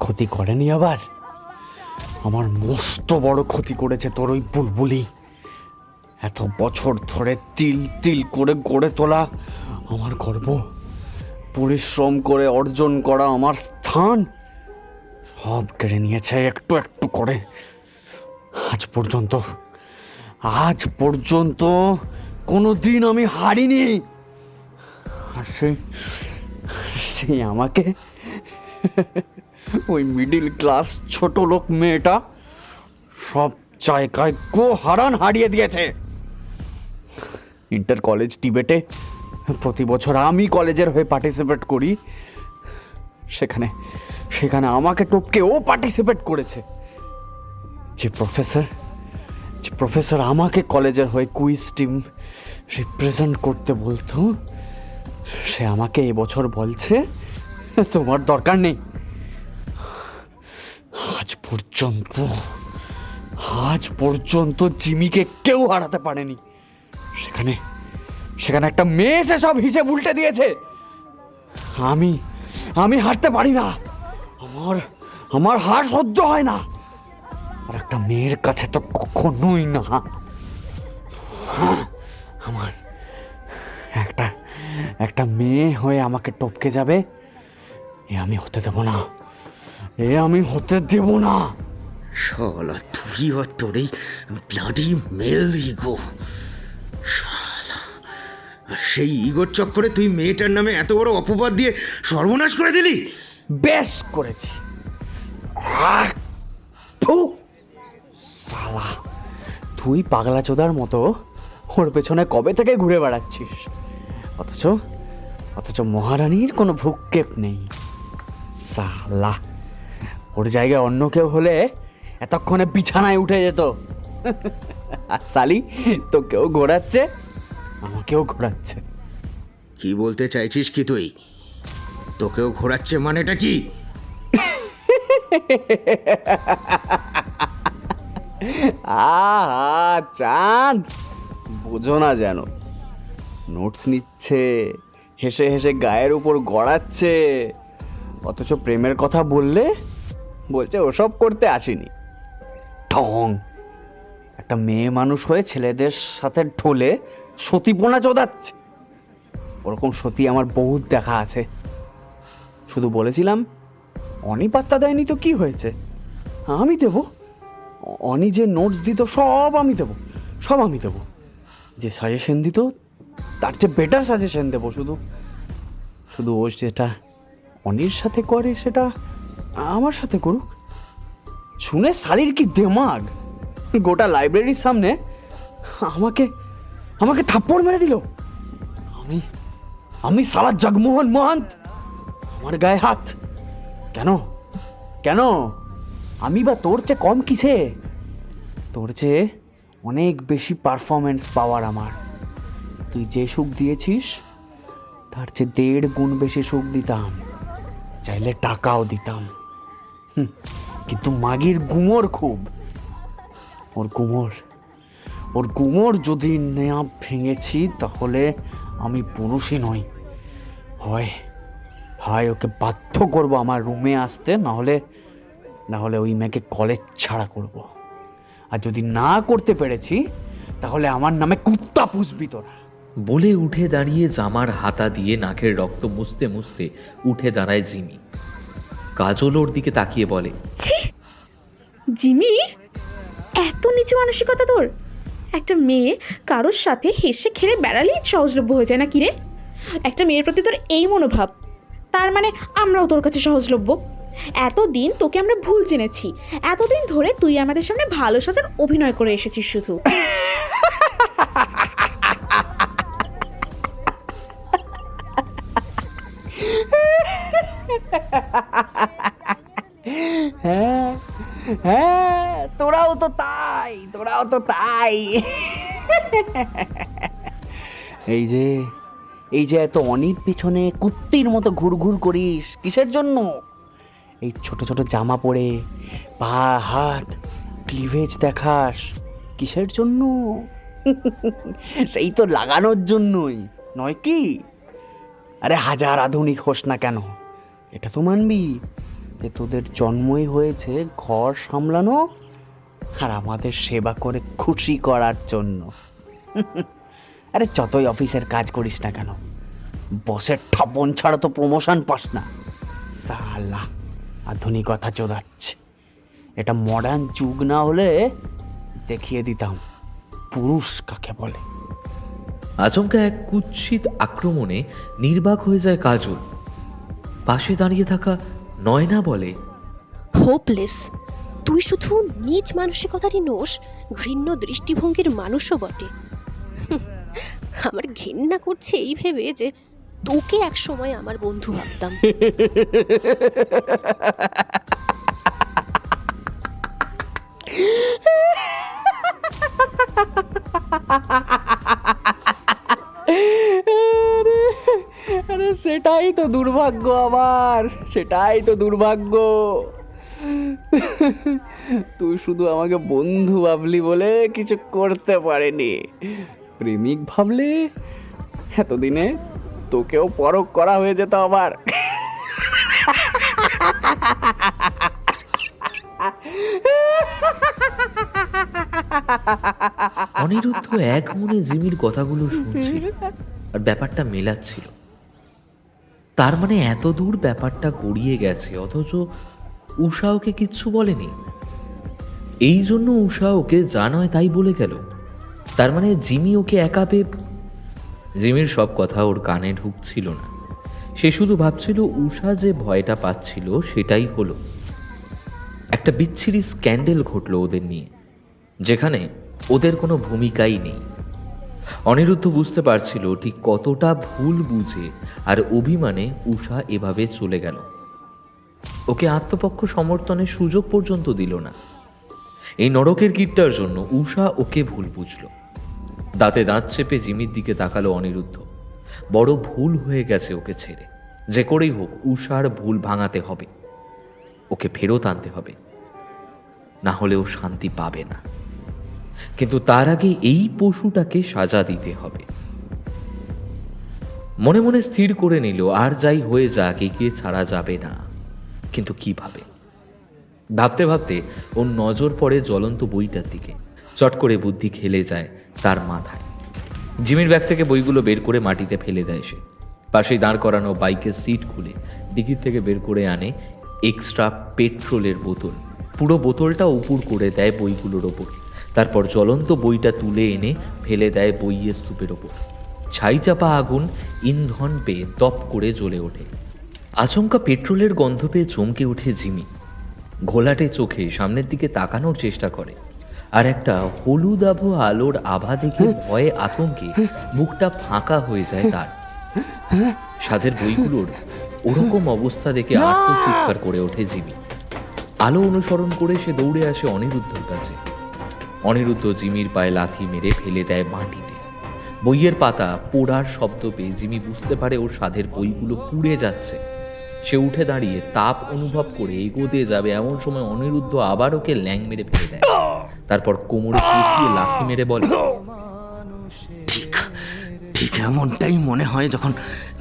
ক্ষতি করেনি আবার? আমার মস্ত বড় ক্ষতি করেছে তোর ওই বুলবুলি। এত বছর ধরে তিল তিল করে গড়ে তোলা আমার গর্ব, পরিশ্রম করে অর্জন করা আমার স্থান সব কেড়ে নিয়েছে একটু একটু করে। আজ পর্যন্ত কোনো দিন আমি হারিনি। আর সে আমাকে ওই মিডিল ক্লাস ছোট লোক মেয়েটা সব জায়গায় হারিয়ে দিয়েছে। ইন্টার কলেজ ডিবেটে প্রতি বছর আমি কলেজের হয়ে পার্টিসিপেট করি, সেখানে আমাকে টপকে ও পার্টিসিপেট করেছে। যে প্রফেসর আমাকে কলেজের হয়ে কুইজ টিম রিপ্রেজেন্ট করতে বলতো, সে আমাকে এবছর বলছে তোমার দরকার নেই। আজ পর্যন্ত জিমিকে কেউ হারাতে পারেনি। সেখানে একটা মেয়ে এসে সব হিসেব উল্টে দিয়েছে। আমি হারতে পারি না, আমার হার সহ্য হয় না। আর একটা মেয়ের কাছে তো কখনোই না। আমার একটা মেয়ে হয়ে আমাকে টপকে যাবে, আমি হতে দেব না। শালা তুই আর তোর এই ব্লাডি মেল ইগো। শালা, আর সেই ইগোর চক্করে তুই মেয়েটার নামে এত বড় অপবাদ দিয়ে সর্বনাশ করে দিলি। বেশ করেছি। শালা, তুই পাগলা চোদার মতো ওর পেছনে কবে থেকে ঘুরে বেড়াচ্ছিস, অথচ মহারানীর কোনো ভ্রুক্ষেপ নেই। শালা, ওর জায়গায় অন্য কেউ হলে এতক্ষণে বিছানায় উঠে যেত। আর শালি, তোকেও ঘোরাচ্ছে, আমাকেও ঘোরাচ্ছে। কি বলতে চাইছিস কি তুই? তোকেও ঘোরাচ্ছে মানেটা কি? চাঁদ, বোঝো না যেন, নোটস নিচ্ছে, হেসে হেসে গায়ের উপর গড়াচ্ছে, অথচ প্রেমের কথা বলছে ওসব করতে আসেনি। ঢং, একটা মেয়ে মানুষ হয়ে ছেলেদের সাথে ঢোলে সতীপনা চোদাচ্ছে। ওরকম সতী আমার বহুত দেখা আছে। শুধু বলেছিলাম অনি পাত্তা দেয়নি তো কি হয়েছে, আমি দেবো। অনি যে নোটস দিত সব আমি দেবো, সব আমি দেবো। যে সাজেশন দিত তার চেয়ে বেটার সাজেশন দেবো। শুধু শুধু ও যেটা অনির সাথে করে সেটা আমার সাথে করুক। শুনে শালির কি দেমাগ, গোটা লাইব্রেরির সামনে আমাকে আমাকে থাপ্পড় মেরে দিল। আমি আমি সালা জগমোহন মহান্ত, আমার গায়ে হাত। কেন কেন আমি বা তোর চেয়ে কম কিসে? তোর চেয়ে অনেক বেশি পারফরমেন্স পাওয়ার আমার। তুই যে সুখ দিয়েছিস তার চেয়ে 1.5 গুণ বেশি সুখ দিতাম, চাইলে টাকাও দিতাম। কিন্তু মাগির গুমর খুব, ওর গুমর যদি নেয়া ভেঙেছি তাহলে আমি পুরুষই নই। হয় ওকে বাধ্য করবো আমার রুমে আসতে, নাহলে ওই মেয়েকে কলেজ ছাড়া করব। আর যদি না করতে পেরেছি তাহলে আমার নামে কুত্তা পুষবি তোরা। বলে উঠে দাঁড়িয়ে জামার হাতা দিয়ে নাকের রক্ত মুছতে মুছতে উঠে দাঁড়ায় জিমি। কাজল ওর দিকে তাকিয়ে বলে, ছি জিমি, এত নিচু মানসিকতা তোর! একটা মেয়ে কারোর সাথে হেসে খেলে বেড়ালেই সহজলভ্য হয়ে যায় না কি রে? একটা মেয়ের প্রতি তোর এই মনোভাব, তার মানে আমরাও তোর কাছে সহজলভ্য? এতদিন তোকে আমরা ভুল জেনেছি, এতদিন ধরে তুই আমাদের সামনে ভালো সাজার অভিনয় করে এসেছিস শুধু। হ্যাঁ হ্যাঁ, তোরাও তো তাই। এই যে এত অনির পিছনে কুত্তির মতো ঘুরঘুর করিস কিসের জন্য? এই ছোট ছোট জামা পরে পা হাত ক্লিভেজ দেখাস কিসের জন্য? সেই তো লাগানোর জন্যই, নয় কি? আরে হাজার আধুনিক হোস না কেন, এটা তো মানবি যে তোদের জন্মই হয়েছে ঘর সামলানো আর আমাদের সেবা করে খুশি করার জন্য। আরে যতই অফিসের কাজ করিস না কেন, বসের ঠাপন ছাড়া তো প্রমোশন পাস না। সালা আধুনিকতা চোদাচ্ছে। এটা মডার্ন যুগ না হলে দেখিয়ে দিতাম পুরুষ কাকে বলে। আচমকা এক কুৎসিত আক্রমণে নির্বাক হয়ে যায় কাজল। পাশে দাঁড়িয়ে থাকা নয়না বলে, হোপলেস। তুই শুধু নিজ মানসিকতারই নোস, ঘৃণ্য দৃষ্টিভঙ্গির মানুষও বটে। আমার ঘেন্না করছে এই ভেবে যে তোকে এক সময় আমার বন্ধু ভাবতাম। আরে সেটাই তো দুর্ভাগ্য আমার, সেটাই তো দুর্ভাগ্য। তুই শুধু আমাকে বন্ধু ভাবলি বলে কিছু করতে পারেনি, প্রেমিক ভাবলে এতদিনে তোকেও পরখ করা হয়ে যেত আমার। অনিরুদ্ধ এক মনে জিমির কথাগুলো শুনছিল আর ব্যাপারটা মেলাচ্ছিল। তার মানে এত দূর ব্যাপারটা গড়িয়ে গেছে, অথচ উষা ওকে কিচ্ছু বলেনি। এই জন্য উষা ওকে যা নয় তাই বলে গেল। তার মানে জিমি ওকে একা পেয়ে। জিমির সব কথা ওর কানে ঢুকছিল না। সে শুধু ভাবছিল উষা যে ভয়টা পাচ্ছিল সেটাই হলো। একটা বিচ্ছিরি স্ক্যান্ডেল ঘটলো ওদের নিয়ে, যেখানে ওদের কোনো ভূমিকাই নেই। অনিরুদ্ধ বুঝতে পারছিল ঠিক কতটা ভুল বুঝে আর অভিমানে উষা এভাবে চলে গেল। ওকে আত্মপক্ষ সমর্থনের সুযোগ পর্যন্ত দিল না। এই নরকের গিটটার জন্য উষা ওকে ভুল বুঝল। দাঁতে দাঁত চেপে জিমির দিকে তাকালো অনিরুদ্ধ। বড় ভুল হয়ে গেছে ওকে ছেড়ে। যে করেই হোক উষার ভুল ভাঙাতে হবে, ওকে ফেরত আনতে হবে, না হলে ও শান্তি পাবে না। কিন্তু তার আগে এই পশুটাকে সাজা দিতে হবে। মনে মনে স্থির করে নিল আর যাই হয়ে যাক একে ছাড়া যাবে না। কিন্তু কিভাবে? ভাবতে ভাবতে ওর নজর পড়ে জ্বলন্ত বইটার দিকে। চট করে বুদ্ধি খেলে যায় তার মাথায়। জিমির ব্যাগ থেকে বইগুলো বের করে মাটিতে ফেলে দেয় সে। পাশে দাঁড় করানো বাইকের সিট খুলে ডিকির থেকে বের করে আনে এক্সট্রা পেট্রোলের বোতল। পুরো বোতলটা উপুর করে দেয় বইগুলোর ওপর। তারপর জ্বলন্ত বইটা তুলে এনে ফেলে দেয় বইয়ের স্তূপের ওপর। ছাই চাপা আগুন ইন্ধন পেয়ে দপ করে জ্বলে ওঠে। আচমকা পেট্রোলের গন্ধ পেয়ে চমকে ওঠে জিমি। ঘোলাটে চোখে সামনের দিকে তাকানোর চেষ্টা করে, আর একটা হলুদাভ আলোর আভা দেখে ভয়ে আতঙ্কে মুখটা ফাঁকা হয়ে যায় তার। সাধের বইগুলোর ওরকম অবস্থা দেখে আত্মচিৎকার করে ওঠে জিমি। আলো অনুসরণ করে সে দৌড়ে আসে অনিরুদ্ধর কাছে। অনিরুদ্ধ জিমির পায়ে লাথি মেরে ফেলে দেয় মাটিতে। বইয়ের পাতা পোড়ার শব্দ পেয়ে জিমি বুঝতে পারে ওর সাধের বইগুলো পুড়ে যাচ্ছে। সে উঠে দাঁড়িয়ে তাপ অনুভব করে এগোতে যাবে, এমন সময় অনিরুদ্ধ আবার ওকে ল্যাং মেরে ফেলে দেয়। তারপর কোমরে কষিয়ে লাথি মেরে বলে, ঠিক ঠিক এমনটাই মনে হয় যখন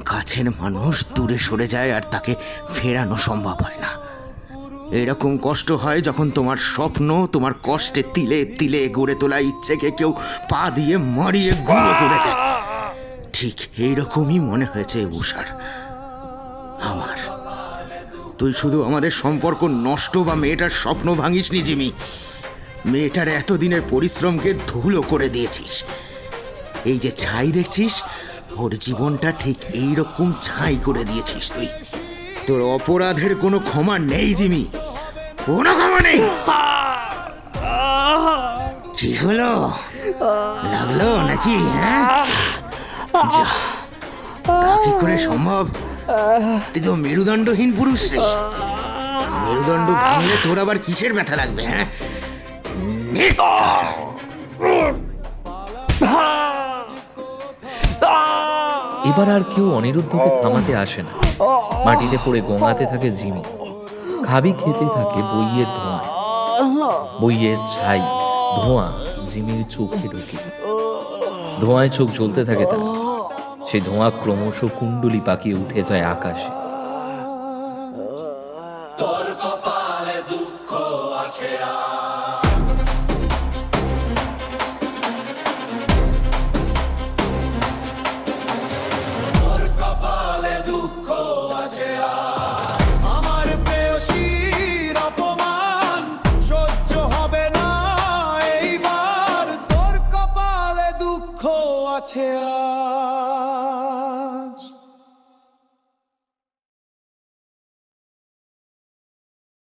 কাছের মানুষ দূরে সরে যায় আর তাকে ফেরানো সম্ভব হয় না। এরকম কষ্ট হয় যখন তোমার স্বপ্ন তোমার কষ্টে তিলে তিলে গড়ে তোলা ইচ্ছেকে কেউ পা দিয়ে মারিয়ে গুঁড়ো করে দেয়। ঠিক এইরকমই মনে হয়েছে উষার আমার। তুই শুধু আমাদের সম্পর্ক নষ্ট বা মেয়েটার স্বপ্ন ভাঙিসনি জিমি, মেয়েটার এতদিনের পরিশ্রমকে ধুলো করে দিয়েছিস। এই যে ছাই দেখছিস, ওর জীবনটা ঠিক এইরকম ছাই করে দিয়েছিস তুই। তোর অপরাধের কোনো ক্ষমা নেই জিমি, কোনো ক্ষমা নেই। কি হলো, লাগলো নাকি? হ্যাঁ, যা, তা কি করে সম্ভব? তুই তো মেরুদণ্ডহীন পুরুষ রে। মেরুদণ্ড ভাঙলে তোর আবার কিসের ব্যথা লাগবে? হ্যাঁ, এবার আর কেউ অনিরুদ্ধকে থামাতে আসে না। মাটিতে পড়ে গোঙাতে থাকে জিমি। খাবি খেতে থাকে বইয়ের ধোঁয়া। বইয়ের ছাই ধোঁয়া জিমির চোখে ঢোকে। ধোঁয়ায় চোখ জ্বলতে থাকে তার। সেই ধোঁয়া ক্রমশ কুণ্ডলি পাকিয়ে উঠে যায় আকাশে। আমার প্রেয়সীর অপমান সহ্য হবে না এইবার, তোর কপালে দুঃখ আছে আর।